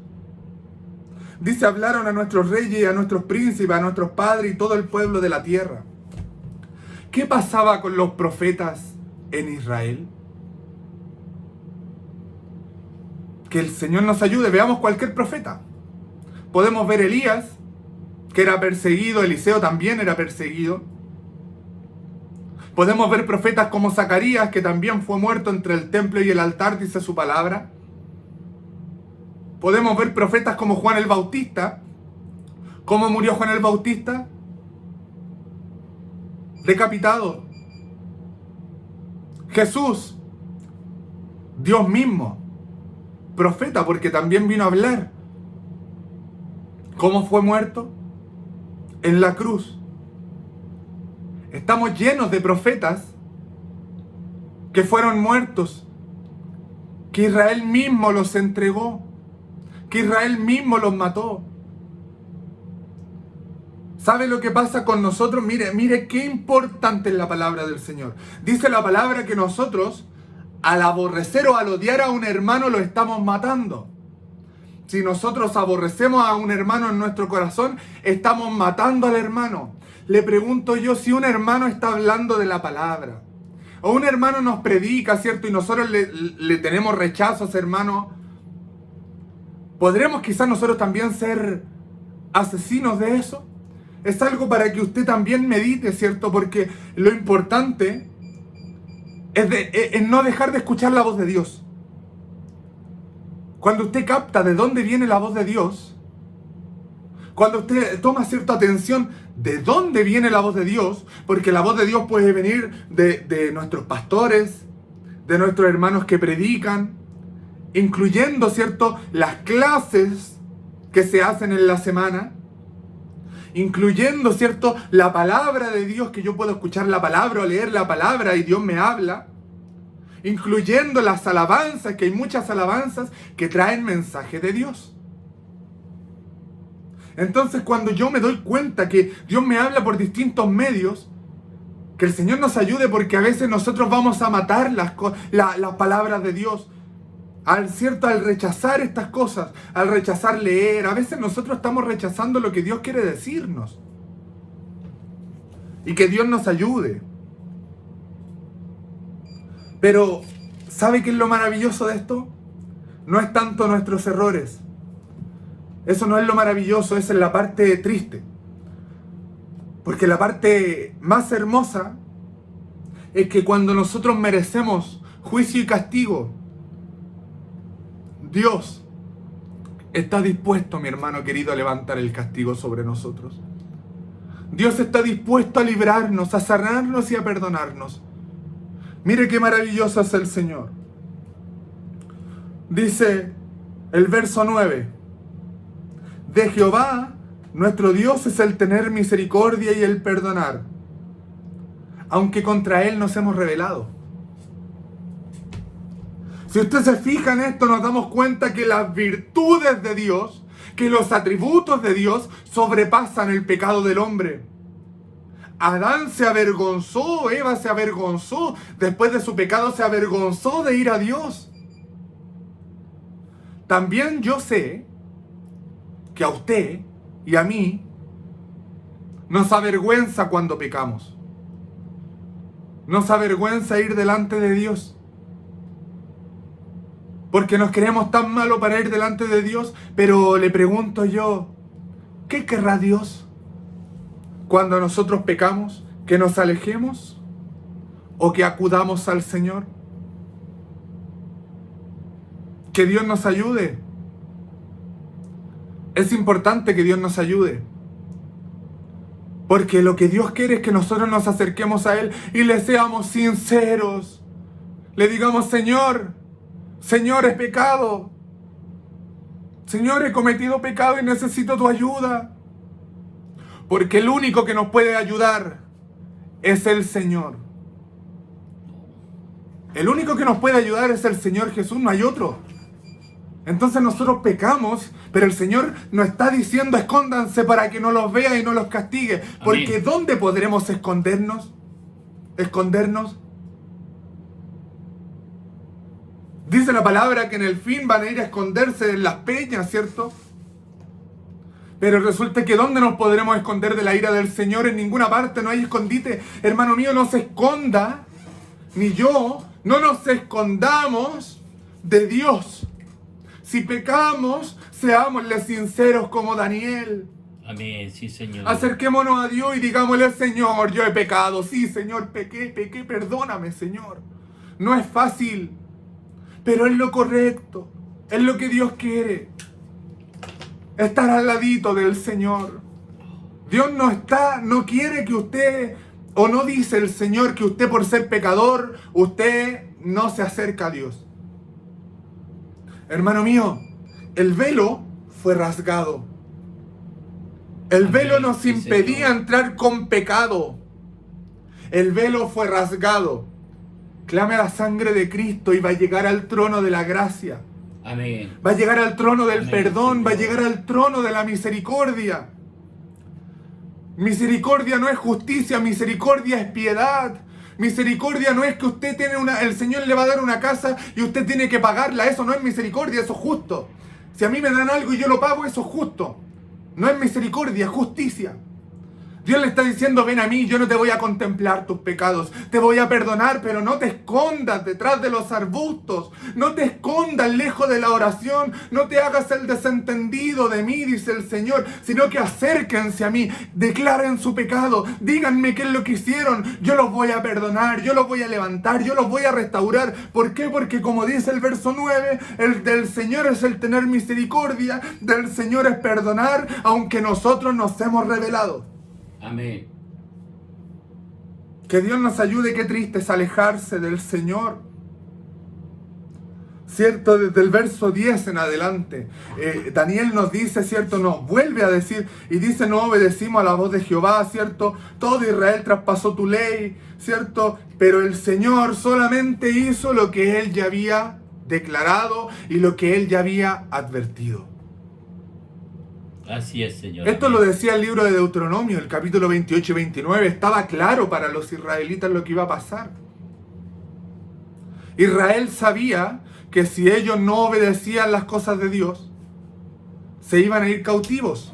Dice, hablaron a nuestros reyes, a nuestros príncipes, a nuestros padres y todo el pueblo de la tierra. ¿Qué pasaba con los profetas en Israel? Que el Señor nos ayude. Veamos cualquier profeta. Podemos ver Elías, que era perseguido. Eliseo también era perseguido. Podemos ver profetas como Zacarías, que también fue muerto entre el templo y el altar, dice su palabra. Podemos ver profetas como Juan el Bautista. ¿Cómo murió Juan el Bautista? Decapitado. Jesús, Dios mismo, profeta, porque también vino a hablar. ¿Cómo fue muerto? En la cruz. Estamos llenos de profetas que fueron muertos, que Israel mismo los entregó, que Israel mismo los mató. ¿Sabe lo que pasa con nosotros? Mire qué importante es la palabra del Señor. Dice la palabra que nosotros, al aborrecer o al odiar a un hermano, lo estamos matando. Si nosotros aborrecemos a un hermano en nuestro corazón, estamos matando al hermano. Le pregunto yo, si un hermano está hablando de la palabra, o un hermano nos predica, ¿cierto? Y nosotros le tenemos rechazo a ese hermano, ¿podremos quizás nosotros también ser asesinos de eso? Es algo para que usted también medite, ¿cierto? Porque lo importante es no dejar de escuchar la voz de Dios. Cuando usted capta de dónde viene la voz de Dios, cuando usted toma cierta atención de dónde viene la voz de Dios, porque la voz de Dios puede venir de nuestros pastores, de nuestros hermanos que predican, incluyendo, ¿cierto?, las clases que se hacen en la semana, incluyendo, ¿cierto?, la palabra de Dios, que yo puedo escuchar la palabra o leer la palabra y Dios me habla, incluyendo las alabanzas, que hay muchas alabanzas que traen mensaje de Dios. Entonces, cuando yo me doy cuenta que Dios me habla por distintos medios, que el Señor nos ayude, porque a veces nosotros vamos a matar las palabras de Dios. Al rechazar estas cosas, al rechazar leer, a veces nosotros estamos rechazando lo que Dios quiere decirnos. Y que Dios nos ayude. Pero, ¿sabe qué es lo maravilloso de esto? No es tanto nuestros errores. Eso no es lo maravilloso, esa es la parte triste. Porque la parte más hermosa es que cuando nosotros merecemos juicio y castigo, Dios está dispuesto, mi hermano querido, a levantar el castigo sobre nosotros. Dios está dispuesto a librarnos, a sanarnos y a perdonarnos. Mire qué maravilloso es el Señor. Dice el verso 9. De Jehová, nuestro Dios, es el tener misericordia y el perdonar, aunque contra Él nos hemos rebelado. Si usted se fija en esto, nos damos cuenta que las virtudes de Dios, que los atributos de Dios sobrepasan el pecado del hombre. Adán se avergonzó, Eva se avergonzó, después de su pecado se avergonzó de ir a Dios. También yo sé que a usted y a mí nos avergüenza cuando pecamos. Nos avergüenza ir delante de Dios. Porque nos creemos tan malos para ir delante de Dios. Pero le pregunto yo, ¿qué querrá Dios cuando nosotros pecamos? ¿Que nos alejemos o que acudamos al Señor? Que Dios nos ayude. Es importante que Dios nos ayude. Porque lo que Dios quiere es que nosotros nos acerquemos a Él y le seamos sinceros. Le digamos, Señor, Señor, he pecado. Señor, he cometido pecado y necesito tu ayuda. Porque el único que nos puede ayudar es el Señor. El único que nos puede ayudar es el Señor Jesús, no hay otro. Entonces nosotros pecamos, pero el Señor nos está diciendo escóndanse para que no los vea y no los castigue. Porque Amén. ¿dónde podremos escondernos? ¿Escondernos? Dice la palabra que en el fin van a ir a esconderse en las peñas, ¿cierto? Pero resulta que ¿dónde nos podremos esconder de la ira del Señor? En ninguna parte no hay escondite. Hermano mío, no se esconda, ni yo, no nos escondamos de Dios. Si pecamos, seámosle sinceros como Daniel. Amén, sí, Señor. Acerquémonos a Dios y digámosle, Señor, yo he pecado. Sí, Señor, pequé, perdóname, Señor. No es fácil, pero es lo correcto. Es lo que Dios quiere. Estar al ladito del Señor. Dios no quiere que usted, o no dice el Señor que usted por ser pecador, usted no se acerca a Dios. Hermano mío, el velo fue rasgado. El velo nos impedía entrar con pecado. El velo fue rasgado. Clame a la sangre de Cristo y va a llegar al trono de la gracia. Amén. Va a llegar al trono del Amén, perdón, Señor. va a llegar al trono de la misericordia. Misericordia no es justicia, misericordia es piedad. Misericordia no es que usted tiene el Señor le va a dar una casa y usted tiene que pagarla. Eso no es misericordia, eso es justo. Si a mí me dan algo y yo lo pago, eso es justo. No es misericordia, es justicia. Dios le está diciendo, ven a mí, yo no te voy a contemplar tus pecados. Te voy a perdonar, pero no te escondas detrás de los arbustos. No te escondas lejos de la oración. No te hagas el desentendido de mí, dice el Señor. Sino que acérquense a mí, declaren su pecado. Díganme qué es lo que hicieron. Yo los voy a perdonar, yo los voy a levantar, yo los voy a restaurar. ¿Por qué? Porque como dice el verso 9, el del Señor es el tener misericordia. Del Señor es perdonar, aunque nosotros nos hemos rebelado. Amén. Que Dios nos ayude, qué triste es alejarse del Señor. ¿Cierto? Desde el verso 10 en adelante, Daniel nos dice, ¿cierto? Nos vuelve a decir, y dice, no obedecimos a la voz de Jehová, ¿cierto? Todo Israel traspasó tu ley, ¿cierto? Pero el Señor solamente hizo lo que Él ya había declarado y lo que Él ya había advertido. Así es, Señor. Esto Amén. lo decía el libro de Deuteronomio, el capítulo 28 y 29. Estaba claro para los israelitas lo que iba a pasar. Israel sabía que si ellos no obedecían las cosas de Dios, se iban a ir cautivos.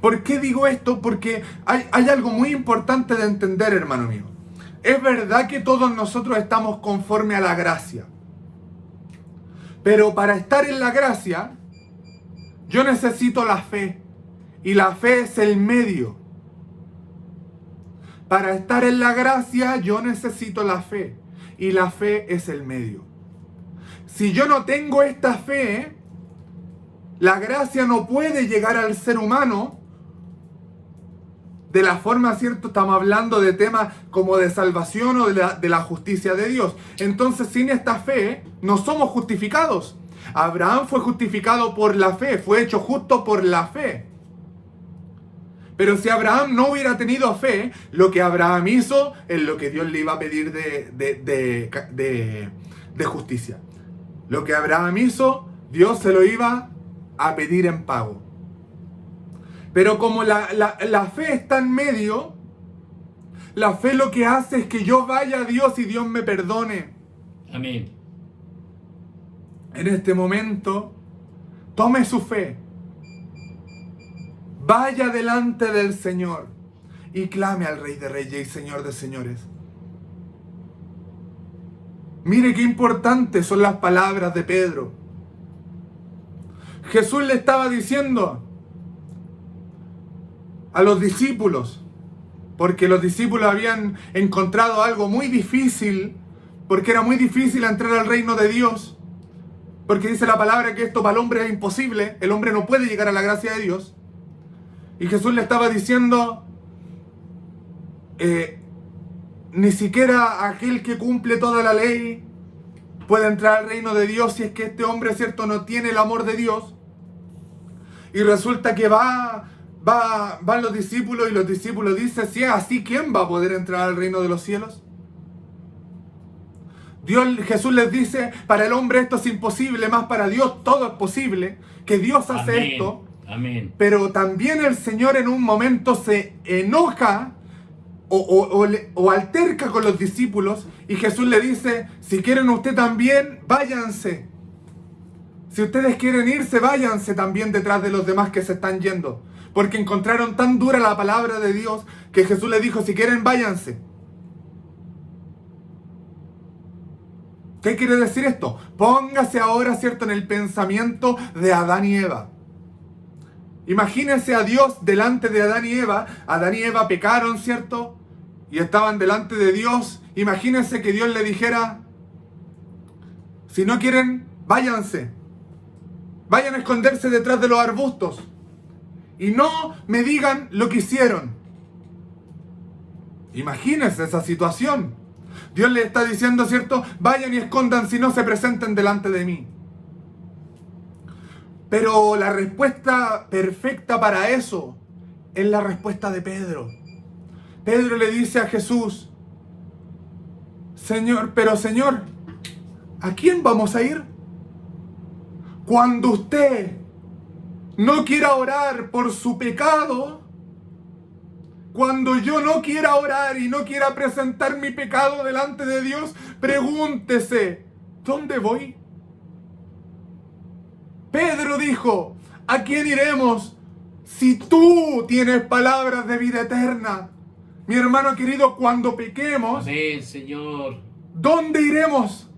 ¿Por qué digo esto? Porque hay algo muy importante de entender, hermano mío. Es verdad que todos nosotros estamos conforme a la gracia. Pero para estar en la gracia, yo necesito la fe, y la fe es el medio. Para estar en la gracia, yo necesito la fe, y la fe es el medio. Si yo no tengo esta fe, la gracia no puede llegar al ser humano de la forma, ¿cierto? Estamos hablando de temas como de salvación o de la justicia de Dios. Entonces, sin esta fe, no somos justificados. Abraham fue justificado por la fe, fue hecho justo por la fe. Pero si Abraham no hubiera tenido fe, lo que Abraham hizo es lo que Dios le iba a pedir de justicia. Lo que Abraham hizo, Dios se lo iba a pedir en pago. Pero como la fe está en medio, la fe lo que hace es que yo vaya a Dios y Dios me perdone. Amén. En este momento, tome su fe, vaya delante del Señor y clame al Rey de Reyes y Señor de Señores. Mire qué importantes son las palabras de Pedro. Jesús le estaba diciendo a los discípulos, porque los discípulos habían encontrado algo muy difícil, porque era muy difícil entrar al reino de Dios. Porque dice la palabra que esto para el hombre es imposible. El hombre no puede llegar a la gracia de Dios. Y Jesús le estaba diciendo, ni siquiera aquel que cumple toda la ley puede entrar al reino de Dios si es que este hombre, ¿cierto?, no tiene el amor de Dios. Y resulta que van los discípulos y los discípulos dicen, si es así, ¿quién va a poder entrar al reino de los cielos? Jesús les dice, para el hombre esto es imposible, más para Dios todo es posible, que Dios hace Amén. esto. Amén. Pero también el Señor en un momento se enoja o alterca con los discípulos y Jesús le dice, si quieren usted también, váyanse. Si ustedes quieren irse, váyanse también detrás de los demás que se están yendo. Porque encontraron tan dura la palabra de Dios que Jesús les dijo, si quieren, váyanse. ¿Qué quiere decir esto? Póngase ahora, ¿cierto?, en el pensamiento de Adán y Eva. Imagínense a Dios delante de Adán y Eva. Adán y Eva pecaron, ¿cierto? Y estaban delante de Dios. Imagínense que Dios le dijera, si no quieren, váyanse. Vayan a esconderse detrás de los arbustos. Y no me digan lo que hicieron. Imagínense esa situación. Dios le está diciendo, ¿cierto? Vayan y escondan si no se presenten delante de mí. Pero la respuesta perfecta para eso es la respuesta de Pedro. Pedro le dice a Jesús, Señor, ¿a quién vamos a ir? Cuando usted no quiera orar por su pecado, cuando yo no quiera orar y no quiera presentar mi pecado delante de Dios, pregúntese, ¿dónde voy? Pedro dijo, ¿a quién iremos si tú tienes palabras de vida eterna? Mi hermano querido, cuando pequemos, Amén, Señor. ¿dónde iremos?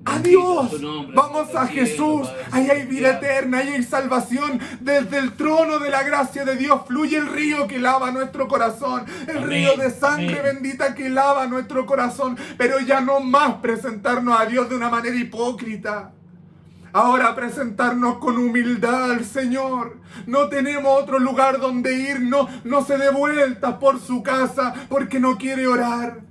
A Bendito Dios. tu nombre, Vamos a cielo, Jesús. Padre Ahí hay vida celestial. eterna, ahí hay salvación. Desde el trono de la gracia de Dios fluye el río que lava nuestro corazón. El Amén, río de sangre amén. bendita que lava nuestro corazón. Pero ya no más presentarnos a Dios de una manera hipócrita. Ahora presentarnos con humildad al Señor. No tenemos otro lugar donde ir. No se dé vueltas por su casa porque no quiere orar.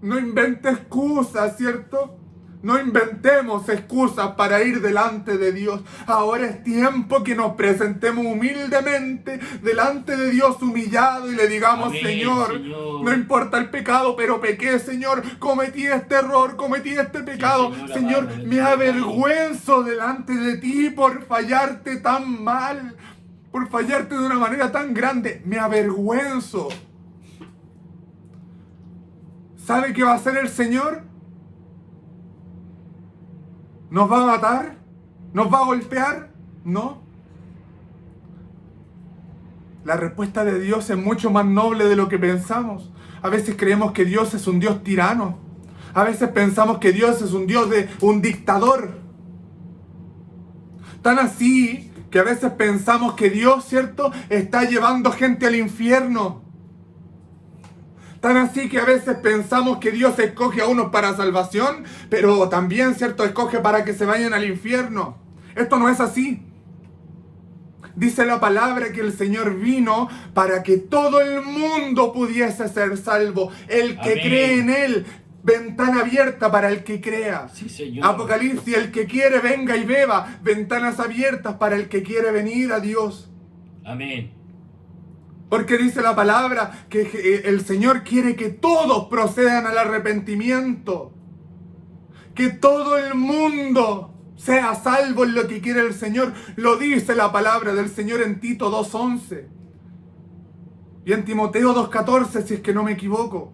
No invente excusas, ¿cierto? No inventemos excusas para ir delante de Dios. Ahora es tiempo que nos presentemos humildemente delante de Dios humillado y le digamos, Amén, Señor, Señor. no importa el pecado, pero pequé, Señor, cometí este error, cometí este pecado. Señor, Señor, amado, me avergüenzo delante de ti por fallarte tan mal, por fallarte de una manera tan grande. Me avergüenzo. ¿Sabe qué va a hacer el Señor? ¿Nos va a matar? ¿Nos va a golpear? No. La respuesta de Dios es mucho más noble de lo que pensamos. A veces creemos que Dios es un Dios tirano. A veces pensamos que Dios es un Dios de un dictador. Tan así que a veces pensamos que Dios, ¿cierto?, está llevando gente al infierno. Tan así que a veces pensamos que Dios escoge a unos para salvación, pero también, ¿cierto?, escoge para que se vayan al infierno. Esto no es así. Dice la palabra que el Señor vino para que todo el mundo pudiese ser salvo. El que Amén. cree en Él, ventana abierta para el que crea. Sí, Señor. Apocalipsis, el que quiere venga y beba. Ventanas abiertas para el que quiere venir a Dios. Amén. Porque dice la palabra que el Señor quiere que todos procedan al arrepentimiento. Que todo el mundo sea salvo en lo que quiere el Señor. Lo dice la palabra del Señor en Tito 2:11. Y en Timoteo 2:14, si es que no me equivoco.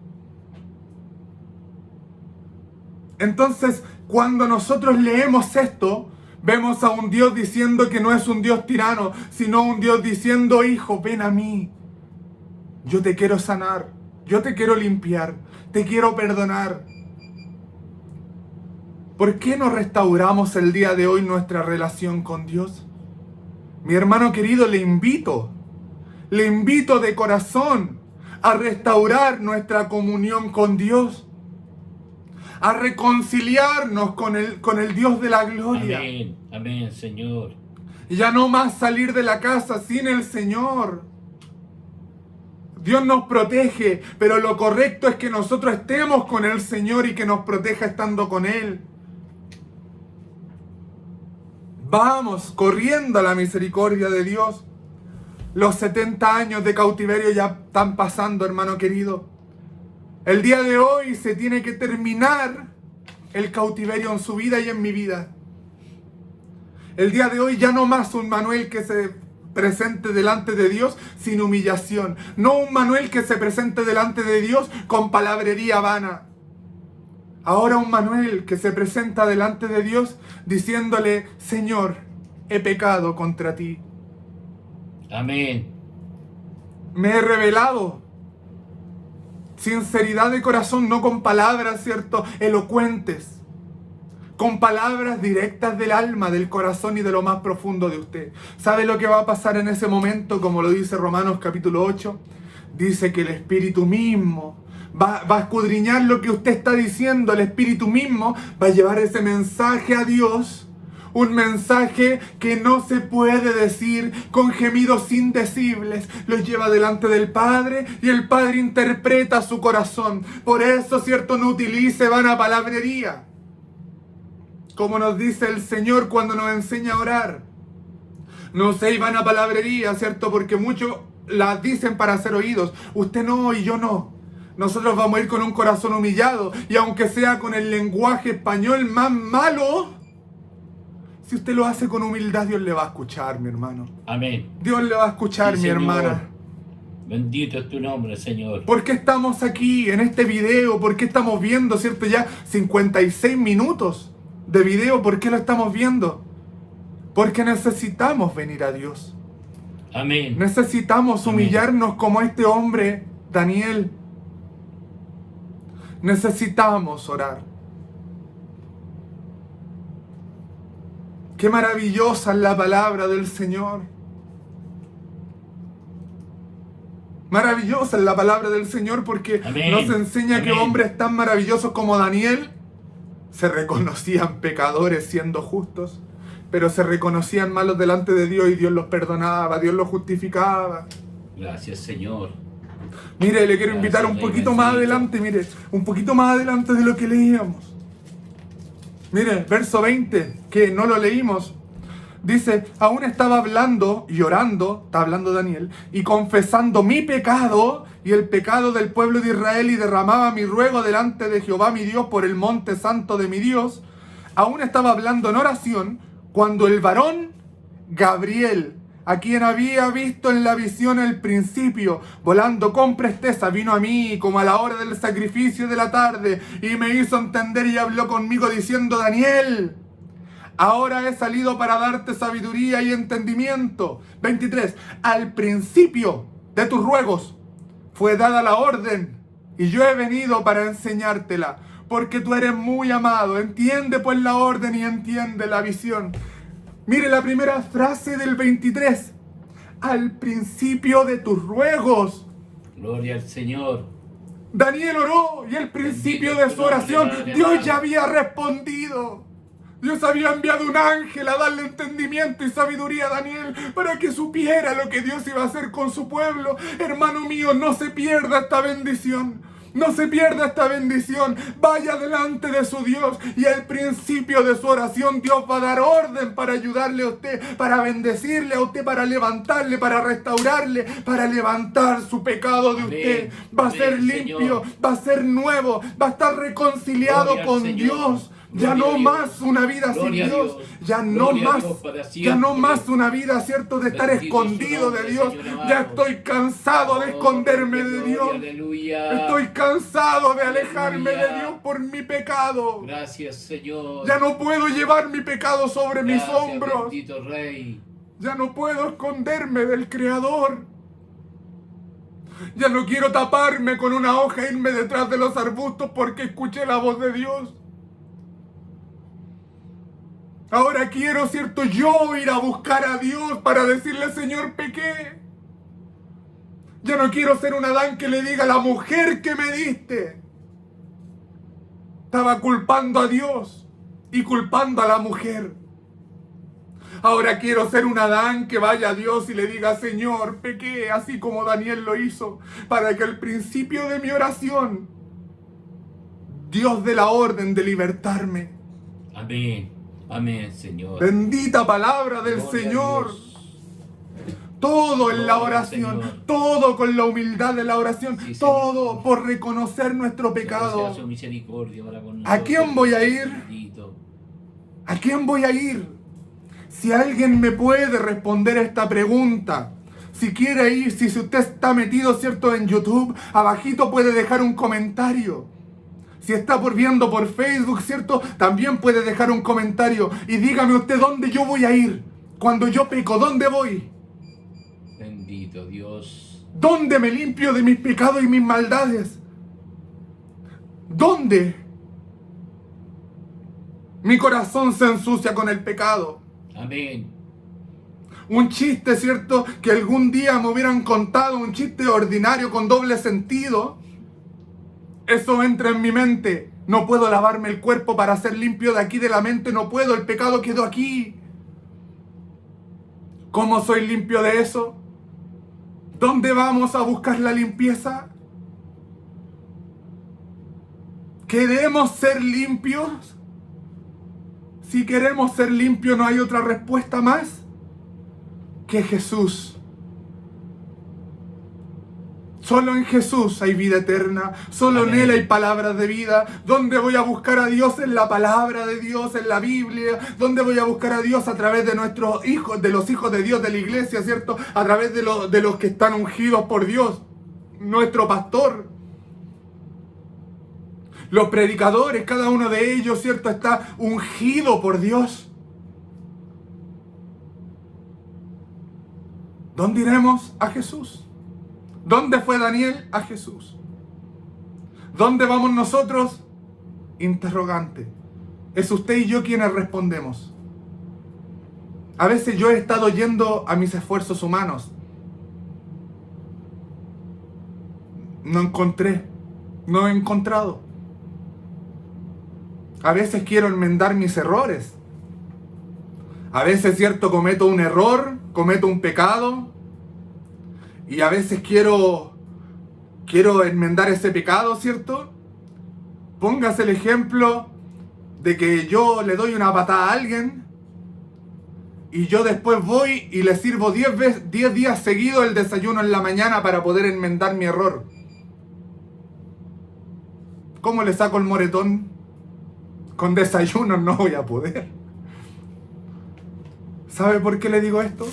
Entonces, cuando nosotros leemos esto, vemos a un Dios diciendo que no es un Dios tirano, sino un Dios diciendo, hijo, ven a mí. Yo te quiero sanar, yo te quiero limpiar, te quiero perdonar. ¿Por qué no restauramos el día de hoy nuestra relación con Dios? Mi hermano querido, le invito de corazón a restaurar nuestra comunión con Dios. a reconciliarnos con el Dios de la gloria. Amén. Amén, Señor. Y ya no más salir de la casa sin el Señor. Dios nos protege, pero lo correcto es que nosotros estemos con el Señor y que nos proteja estando con Él. Vamos corriendo a la misericordia de Dios. Los 70 años de cautiverio ya están pasando, hermano querido. El día de hoy se tiene que terminar el cautiverio en su vida y en mi vida. El día de hoy ya no más un Manuel que se presente delante de Dios sin humillación. No un Manuel que se presente delante de Dios con palabrería vana. Ahora un Manuel que se presenta delante de Dios diciéndole: Señor, he pecado contra ti. Amén. Me he rebelado. Sinceridad de corazón, no con palabras, ¿cierto?, elocuentes. Con palabras directas del alma, del corazón y de lo más profundo de usted. ¿Sabe lo que va a pasar en ese momento? Como lo dice Romanos capítulo 8. Dice que el Espíritu mismo va a escudriñar lo que usted está diciendo. El Espíritu mismo va a llevar ese mensaje a Dios. Un mensaje que no se puede decir con gemidos indecibles. Lo lleva delante del Padre y el Padre interpreta su corazón. Por eso, ¿cierto?, no utilice vana palabrería. Como nos dice el Señor cuando nos enseña a orar. No sé, vana palabrería, ¿cierto? Porque muchos las dicen para ser oídos. Usted no y yo no. Nosotros vamos a ir con un corazón humillado. Y aunque sea con el lenguaje español más malo, si usted lo hace con humildad, Dios le va a escuchar, mi hermano. Amén. Dios le va a escuchar, Sí, mi Señor. hermana. Bendito es tu nombre, Señor. ¿Por qué estamos aquí en este video? ¿Por qué estamos viendo, cierto, ya 56 minutos de video? ¿Por qué lo estamos viendo? Porque necesitamos venir a Dios. Amén. Necesitamos humillarnos como este hombre, Daniel. Necesitamos orar. Qué maravillosa es la palabra del Señor. Maravillosa es la palabra del Señor porque Amén. nos enseña que Amén. hombres tan maravillosos como Daniel se reconocían pecadores siendo justos, pero se reconocían malos delante de Dios y Dios los perdonaba, Dios los justificaba. Gracias, Señor. Mire, le quiero invitar Gracias, un Rey poquito más bendito. adelante, mire, un poquito más adelante de lo que leíamos. Mire, verso 20, que no lo leímos. Dice: aún estaba hablando y orando, está hablando Daniel, y confesando mi pecado y el pecado del pueblo de Israel, y derramaba mi ruego delante de Jehová mi Dios por el monte santo de mi Dios. Aún estaba hablando en oración cuando el varón Gabriel, a quien había visto en la visión al principio, volando con presteza, vino a mí como a la hora del sacrificio de la tarde, y me hizo entender y habló conmigo diciendo: Daniel, ahora he salido para darte sabiduría y entendimiento. 23. Al principio de tus ruegos fue dada la orden, y yo he venido para enseñártela, porque tú eres muy amado. Entiende pues la orden y entiende la visión. Mire la primera frase del 23. Al principio de tus ruegos. Gloria al Señor. Daniel oró y al principio de su oración Dios ya había respondido. Dios había enviado un ángel a darle entendimiento y sabiduría a Daniel para que supiera lo que Dios iba a hacer con su pueblo. Hermano mío, no se pierda esta bendición. No se pierda esta bendición. Vaya delante de su Dios y al principio de su oración Dios va a dar orden para ayudarle a usted, para bendecirle a usted, para levantarle, para restaurarle, para levantar su pecado de usted. Va a ser limpio, va a ser nuevo, va a estar reconciliado con Dios. Ya no más una vida sin Dios. Ya no más. Ya no más una vida, ¿cierto?, de estar escondido de Dios. Ya estoy cansado de esconderme de Dios. Estoy cansado de alejarme de Dios por mi pecado. Gracias, Señor. Ya no puedo llevar mi pecado sobre mis hombros. Bendito Rey. Ya no puedo esconderme del Creador. Ya no quiero taparme con una hoja e irme detrás de los arbustos porque escuché la voz de Dios. Ahora quiero, ¿cierto?, yo ir a buscar a Dios para decirle: Señor, pequé. Ya no quiero ser un Adán que le diga: la mujer que me diste. Estaba culpando a Dios y culpando a la mujer. Ahora quiero ser un Adán que vaya a Dios y le diga: Señor, pequé así como Daniel lo hizo, para que al principio de mi oración Dios dé la orden de libertarme. Amén. Amén, Señor. Bendita palabra del Gloria Señor. a Todo en la Gloria al oración, Señor. todo con la humildad de la oración, Sí, todo Señor. por reconocer nuestro Sea pecado. su misericordia para con ¿A nosotros. quién voy a ir? Bendito. ¿A quién voy a ir? Si alguien me puede responder esta pregunta, si quiere ir, si usted está metido, ¿cierto?, en YouTube, abajito puede dejar un comentario. Si está viendo por Facebook, ¿cierto?, también puede dejar un comentario. Y dígame usted dónde yo voy a ir. Cuando yo peco, ¿dónde voy? Bendito Dios. ¿Dónde me limpio de mis pecados y mis maldades? ¿Dónde mi corazón se ensucia con el pecado? Amén. Un chiste, ¿cierto?, que algún día me hubieran contado, un chiste ordinario con doble sentido. Eso entra en mi mente. No puedo lavarme el cuerpo para ser limpio de aquí de la mente. No puedo, el pecado quedó aquí. ¿Cómo soy limpio de eso? ¿Dónde vamos a buscar la limpieza? ¿Queremos ser limpios? Si queremos ser limpios, no hay otra respuesta más que Jesús. Solo en Jesús hay vida eterna. Solo Amén. en Él hay palabras de vida. ¿Dónde voy a buscar a Dios? En la palabra de Dios, en la Biblia. ¿Dónde voy a buscar a Dios? A través de nuestros hijos, de los hijos de Dios de la iglesia, ¿cierto? A través de los que están ungidos por Dios. Nuestro pastor. Los predicadores, cada uno de ellos, ¿cierto?, está ungido por Dios. ¿Dónde iremos? A Jesús. ¿Dónde fue Daniel? A Jesús. ¿Dónde vamos nosotros? Interrogante. Es usted y yo quienes respondemos. A veces yo he estado yendo a mis esfuerzos humanos. No encontré. No he encontrado. A veces quiero enmendar mis errores. A veces, ¿cierto?, cometo un error, cometo un pecado. Y a veces quiero enmendar ese pecado, ¿cierto? Póngase el ejemplo de que yo le doy una patada a alguien y yo después voy y le sirvo 10 días seguidos el desayuno en la mañana para poder enmendar mi error. ¿Cómo le saco el moretón? Con desayuno no voy a poder. ¿Sabe por qué le digo esto?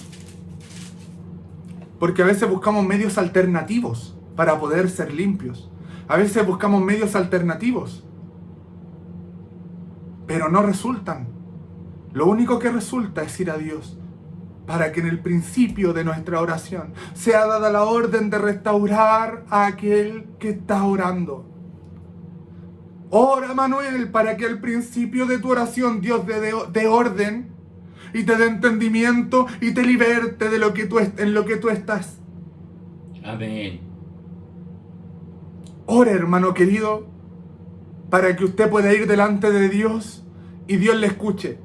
Porque a veces buscamos medios alternativos para poder ser limpios. A veces buscamos medios alternativos, pero no resultan. Lo único que resulta es ir a Dios, para que en el principio de nuestra oración sea dada la orden de restaurar a aquel que está orando. Ora, Manuel, para que al principio de tu oración Dios dé orden y te dé entendimiento y te liberte de en lo que tú estás. Amén. Ore, hermano querido, para que usted pueda ir delante de Dios y Dios le escuche.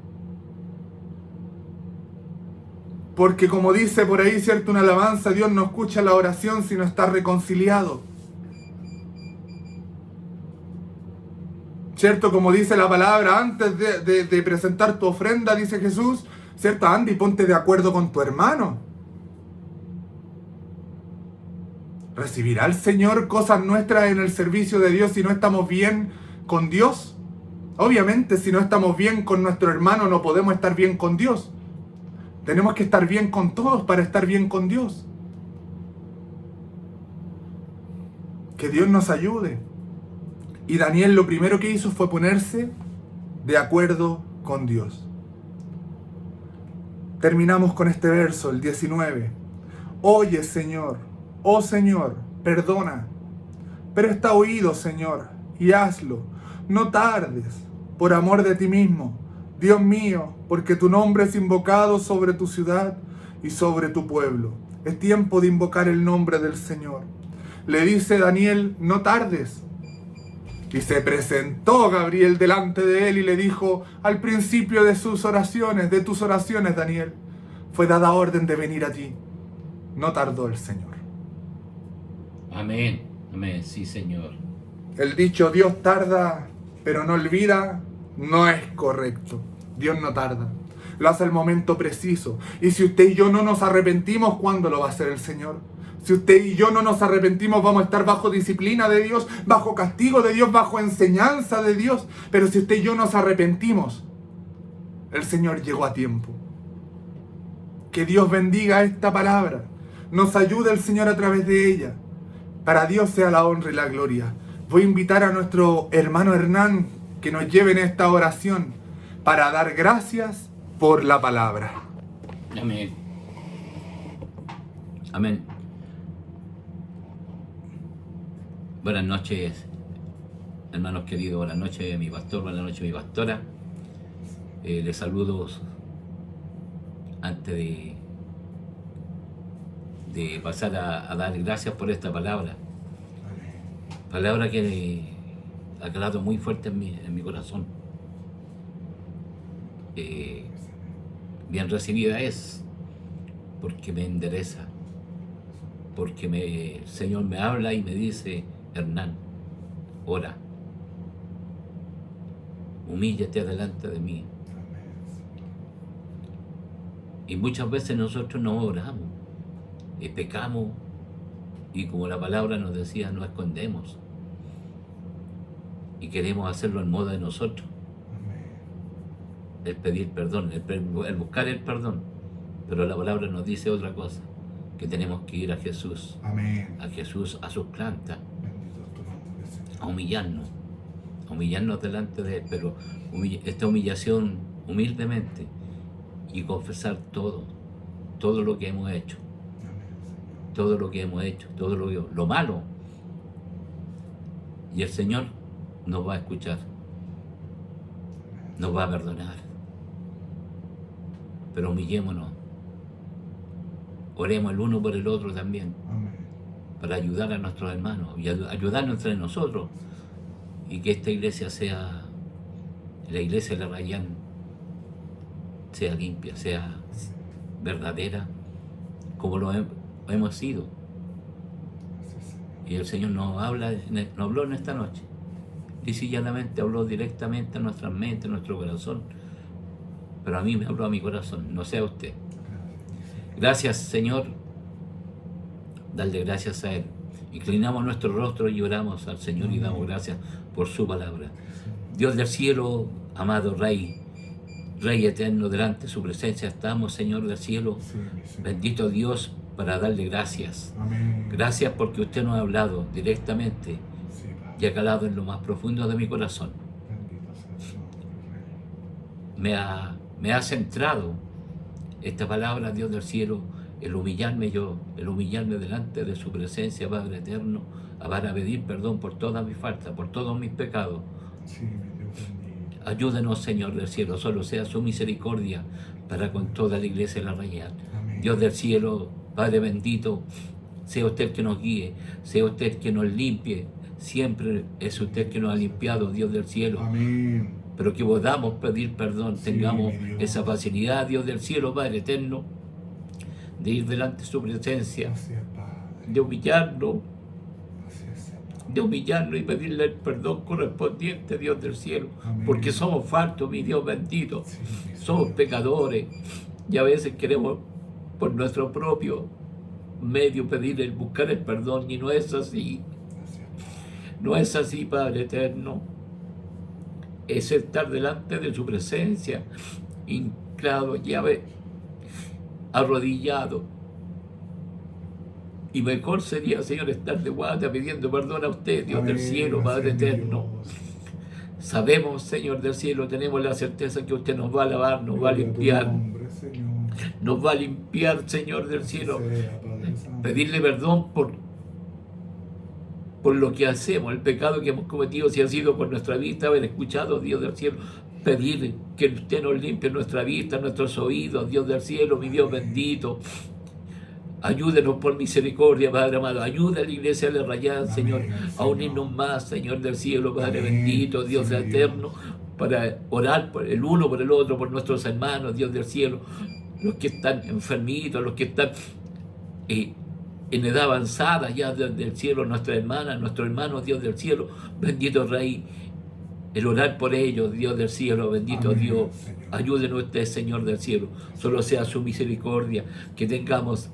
Porque como dice por ahí, ¿cierto?, una alabanza, Dios no escucha la oración si no está reconciliado. ¿Cierto? Como dice la palabra, antes de presentar tu ofrenda, dice Jesús, ¿cierto? Anda y ponte de acuerdo con tu hermano. ¿Recibirá el Señor cosas nuestras en el servicio de Dios si no estamos bien con Dios? Obviamente, si no estamos bien con nuestro hermano, no podemos estar bien con Dios. Tenemos que estar bien con todos para estar bien con Dios. Que Dios nos ayude. Y Daniel lo primero que hizo fue ponerse de acuerdo con Dios. Terminamos con este verso, el 19. Oye, Señor, oh Señor, perdona. Presta oído, Señor, y hazlo. No tardes, por amor de ti mismo, Dios mío, porque tu nombre es invocado sobre tu ciudad y sobre tu pueblo. Es tiempo de invocar el nombre del Señor. Le dice Daniel, no tardes. Y se presentó Gabriel delante de él y le dijo: al principio de tus oraciones, Daniel, fue dada orden de venir a ti. No tardó el Señor. Amén. Amén. Sí, Señor. El dicho Dios tarda, pero no olvida, no es correcto. Dios no tarda. Lo hace al momento preciso. Y si usted y yo no nos arrepentimos, ¿cuándo lo va a hacer el Señor? Si usted y yo no nos arrepentimos, vamos a estar bajo disciplina de Dios, bajo castigo de Dios, bajo enseñanza de Dios. Pero si usted y yo nos arrepentimos, el Señor llegó a tiempo. Que Dios bendiga esta palabra. Nos ayude el Señor a través de ella. Para Dios sea la honra y la gloria. Voy a invitar a nuestro hermano Hernán que nos lleve en esta oración para dar gracias por la palabra. Amén. Amén. Buenas noches, hermanos queridos. Buenas noches, mi pastor. Buenas noches, mi pastora. Les saludo antes de pasar a dar gracias por esta palabra. Palabra que ha calado muy fuerte en mi corazón. Bien recibida es, porque me endereza, porque el Señor me habla y me dice: Hernán, ora, humíllate delante de mí. Y muchas veces nosotros no oramos, pecamos, y como la palabra nos decía, no escondemos, y queremos hacerlo en modo de nosotros. El pedir perdón, el buscar el perdón, pero la palabra nos dice otra cosa, que tenemos que ir a Jesús. Amén. A Jesús, a sus plantas, a humillarnos delante de Él, pero esta humillación humildemente, y confesar todo lo que hemos hecho, todo lo malo, y el Señor nos va a escuchar, nos va a perdonar. Pero humillémonos, oremos el uno por el otro también. Amén. Para ayudar a nuestros hermanos y ayudarnos entre nosotros, y que esta iglesia sea, la iglesia de la Rayán, sea limpia, sea verdadera, como lo hemos sido. Y el Señor nos habló en esta noche, y llanamente habló directamente a nuestra mente, a nuestro corazón, pero a mí me habló a mi corazón, no sé a usted. Gracias, Señor. Darle gracias a Él. Inclinamos nuestro rostro y oramos al Señor y damos gracias por su palabra. Dios del cielo, amado Rey eterno, delante de su presencia estamos, Señor del cielo. Bendito Dios, para darle gracias. Amén. Gracias porque usted nos ha hablado directamente y ha calado en lo más profundo de mi corazón. Me ha centrado esta palabra, Dios del cielo, el humillarme delante de su presencia, Padre eterno, para pedir perdón por todas mis faltas, por todos mis pecados. Ayúdenos, Señor del cielo, solo sea su misericordia para con toda la iglesia de la Rayán. Dios del cielo, Padre bendito, sea usted el que nos guíe, sea usted el que nos limpie. Siempre es usted que nos ha limpiado, Dios del cielo. Amén. Pero que podamos pedir perdón, tengamos esa facilidad, Dios del cielo, Padre eterno, de ir delante de su presencia, de humillarnos, y pedirle el perdón correspondiente, Dios del cielo. Amén. Porque somos faltos, mi Dios bendito, somos pecadores, y a veces queremos por nuestro propio medio buscar el perdón, y no es así. No es así, Padre eterno. Es estar delante de su presencia, hincado, arrodillado. Y mejor sería, Señor, estar de guardia pidiendo perdón a usted, Dios del cielo, Padre eterno. Sabemos, Señor del cielo, tenemos la certeza que usted nos va a lavar, nos va a limpiar. Nos va a limpiar, Señor del cielo. Pedirle perdón por lo que hacemos, el pecado que hemos cometido, si ha sido por nuestra vista, haber escuchado, Dios del cielo. Pedirle que usted nos limpie nuestra vista, nuestros oídos, Dios del cielo, mi Dios bendito. Ayúdenos por misericordia, Padre amado. Ayuda a la iglesia de Rayán, Señor, a unirnos más, Señor del cielo, Padre bendito, Dios eterno, para orar por el uno por el otro, por nuestros hermanos, Dios del cielo, los que están enfermitos, los que están en edad avanzada ya del cielo, nuestras hermanas, nuestros hermanos, Dios del cielo, bendito Rey, el orar por ellos, Dios del cielo, bendito Amén, Dios, Señor. ayúdenos usted, Señor del cielo, solo sea su misericordia, que tengamos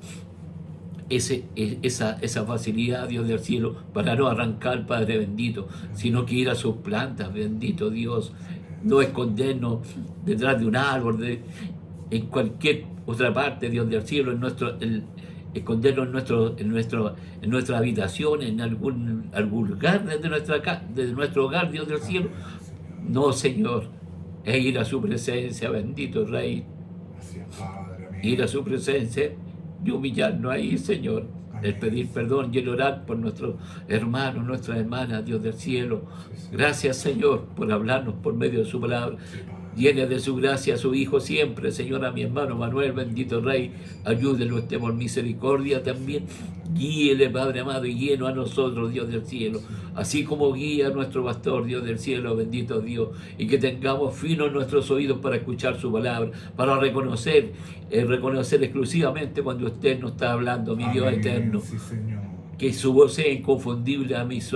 esa facilidad, Dios del cielo, para no arrancar, Padre bendito, sino que ir a sus plantas, bendito Dios, no escondernos detrás de un árbol, en cualquier otra parte, Dios del cielo, escondernos en nuestra habitación, en algún lugar desde nuestro hogar, Dios del cielo. No, Señor, es ir a su presencia, bendito Rey, ir a su presencia y humillarnos ahí, Señor, el pedir perdón y el orar por nuestros hermanos, nuestras hermanas, Dios del cielo. Gracias, Señor, por hablarnos por medio de su palabra. Llene de su gracia a su Hijo siempre, Señor, a mi hermano Manuel, bendito Rey, ayúdelo usted por misericordia también. Guíele, Padre amado, y guíenos a nosotros, Dios del cielo, así como guía a nuestro pastor, Dios del cielo, bendito Dios, y que tengamos finos nuestros oídos para escuchar su palabra, para reconocer exclusivamente cuando usted nos está hablando, mi Dios eterno. Sí, Señor. Que su voz sea inconfundible a mis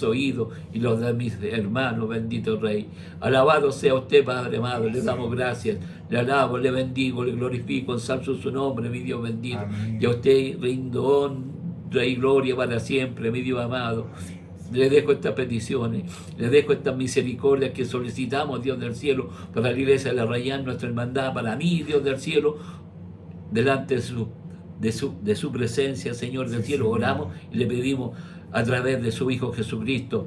oídos y los de mis hermanos, bendito Rey. Alabado sea usted, Padre amado, le damos gracias, le alabo, le bendigo, le glorifico, ensalzo su nombre, mi Dios bendito. Amén. Y a usted rindo honra y gloria para siempre, mi Dios amado. Le dejo estas peticiones, le dejo estas misericordias que solicitamos, Dios del cielo, para la iglesia de la Rayán, nuestra hermandad, para mí, Dios del cielo, delante de su presencia, Señor del cielo, oramos y le pedimos a través de su Hijo Jesucristo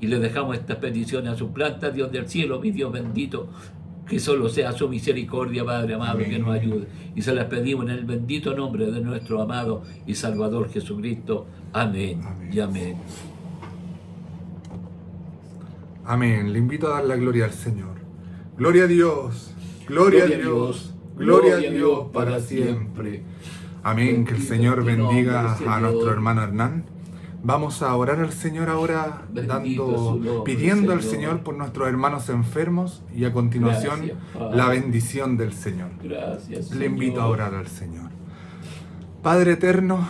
y le dejamos estas peticiones a sus plantas, Dios del cielo, mi Dios bendito, que solo sea su misericordia, Padre amado, que nos ayude. Y se las pedimos en el bendito nombre de nuestro amado y Salvador Jesucristo. Amén, y amén. Amén. Le invito a dar la gloria al Señor. Gloria a Dios, gloria a Dios, gloria a Dios para siempre. Amén. Que el Señor bendiga a nuestro hermano Hernán. Vamos a orar al Señor ahora, pidiendo al Señor por nuestros hermanos enfermos y a continuación la bendición del Señor. Gracias, Le invito a orar al Señor. Padre eterno,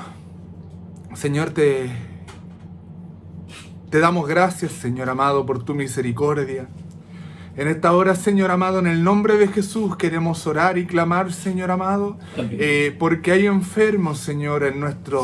Señor, te damos gracias, Señor amado, por tu misericordia. En esta hora, Señor amado, en el nombre de Jesús queremos orar y clamar, Señor amado, porque hay enfermos, Señor, en nuestro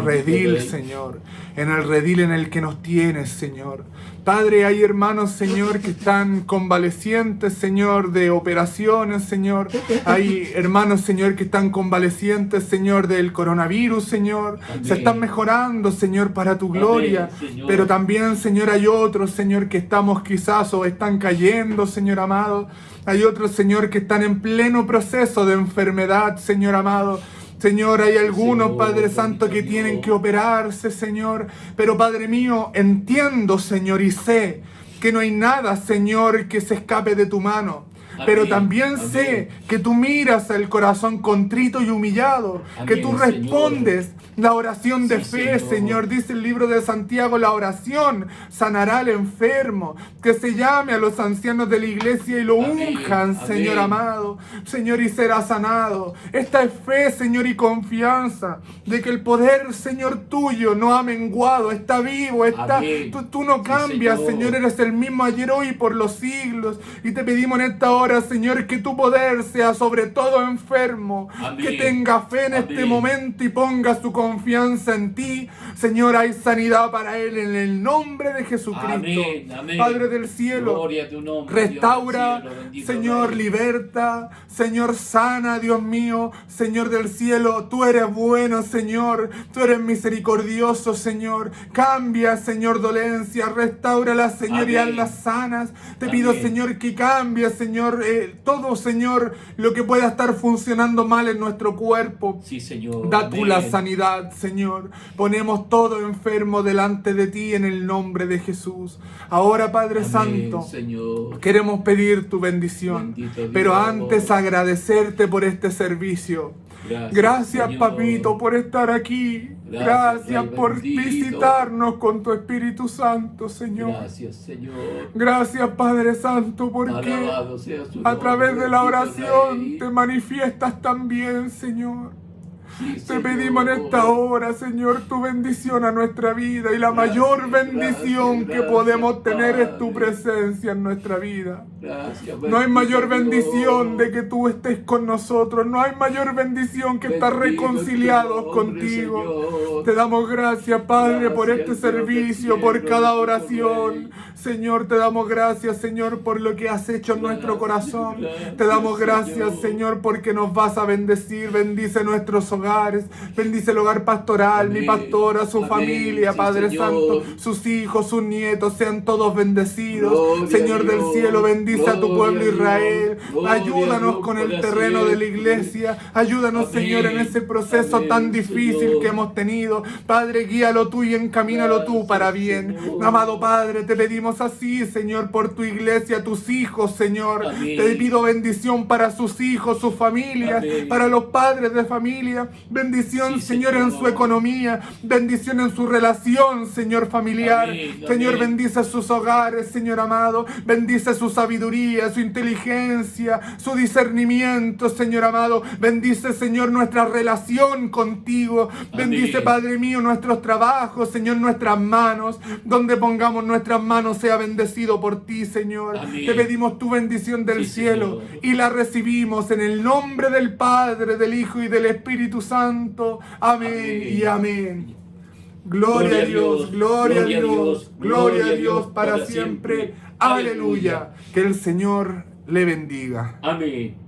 redil, Señor, en el redil en el que nos tienes, Señor. Padre, hay hermanos, Señor, que están convalecientes, Señor, de operaciones, Señor. Hay hermanos, Señor, que están convalecientes, Señor, del coronavirus, Señor. Amén. Se están mejorando, Señor, para tu gloria. Amén, pero también, Señor, hay otros, Señor, que estamos quizás o están cayendo, Señor amado. Hay otros, Señor, que están en pleno proceso de enfermedad, Señor amado. Señor, hay algunos, Señor, Padre Santo, que tienen que operarse, Señor. Pero, Padre mío, entiendo, Señor, y sé que no hay nada, Señor, que se escape de tu mano. Pero Amén, también amén. sé que tú miras al corazón contrito y humillado, que Amén, tú respondes la oración de Sí, fe, Señor. Dice el libro de Santiago, la oración sanará al enfermo, que se llame a los ancianos de la iglesia y lo Amén, unjan, Señor amén. amado, Señor, y será sanado. Esta es fe, Señor, y confianza de que el poder, Señor, tuyo no ha menguado, está vivo, Amén. tú no Sí, cambias, Señor, eres el mismo ayer, hoy y por los siglos. Y te pedimos en esta hora, Señor, que tu poder sea sobre todo enfermo, Amén. que tenga fe en este Amén. momento y ponga su confianza en ti. Señor, hay sanidad para él en el nombre de Jesucristo. Amén, amén. Padre del cielo, Gloria a tu nombre, restaura, Dios del cielo, bendito Señor, Rey. liberta, Señor, sana, Dios mío, Señor del cielo, tú eres bueno, Señor, tú eres misericordioso, Señor. Cambia, Señor, dolencia, restauralas, Señor, y Amén. hazlas sanas. Te pido, Amén. Señor, que cambie, Señor, Señor, todo, Señor, lo que pueda estar funcionando mal en nuestro cuerpo. Sí, Señor. Da tú Amén. la sanidad, Señor. Ponemos todo enfermo delante de ti en el nombre de Jesús. Ahora, Padre Amén, Santo, Señor. queremos pedir tu bendición, Bendito Dios. pero antes agradecerte por este servicio. Gracias, Señor. Papito, por estar aquí. Gracias Rey por bendito. visitarnos con tu Espíritu Santo, Señor. Gracias, Señor. Gracias, Padre Santo, porque Alabado sea su a nombre, través de la bendito oración Rey. te manifiestas también, Señor. Sí, Te Señor. pedimos en esta hora, Señor, tu bendición a nuestra vida, y la Gracias, mayor bendición que gracias, podemos tener es tu Padre. presencia en nuestra vida. Gracias, No hay mayor bendito bendición Dios. de que tú estés con nosotros. No hay mayor bendición que estar Bendito reconciliados es tu nombre, contigo. Señor. Te damos gracias, Padre, por Gracias, este Dios del servicio, cielo, por cada bendito oración. Rey. Señor, te damos gracias, Señor, por lo que has hecho en nuestro corazón. Gracias, Te damos gracias, Señor. Señor, porque nos vas a bendecir. Bendice nuestros hogares. Bendice el hogar pastoral, Amén. mi pastora, su Amén. familia, Sí, Padre Señor. Santo, sus hijos, sus nietos, sean todos bendecidos. Gloria Señor a del Dios, cielo, bendice a tu gloria pueblo a Dios, Israel. gloria a Ayúdanos Dios con el para terreno de la siempre. iglesia. Ayúdanos, Amén. Señor, en ese proceso Amén, tan difícil Señor. que hemos tenido. Padre, guíalo tú y encamínalo tú Gracias, para bien. Señor. Amado Padre, te pedimos así, Señor, por tu iglesia, tus hijos, Señor. Amén. Te pido bendición para sus hijos, sus familias, Amén. para los padres de familia. Bendición, Sí, Señor, en Señor. su economía. Bendición en su relación, Señor, familiar. Amén, Señor, amén. bendice sus hogares, Señor amado. Bendice su sabiduría, su inteligencia, su discernimiento, Señor amado. Bendice, Señor, nuestra relación contigo. Bendice, Amén. Padre mío, nuestros trabajos, Señor, nuestras manos. Donde pongamos nuestras manos sea bendecido por ti, Señor. Amén. Te pedimos tu bendición del Sí, cielo Señor. y la recibimos en el nombre del Padre, del Hijo y del Espíritu Santo. Amén, Amén. y amén. Gloria a Dios, gloria a Dios, gloria a Dios para siempre. Aleluya. Que el Señor le bendiga. Amén.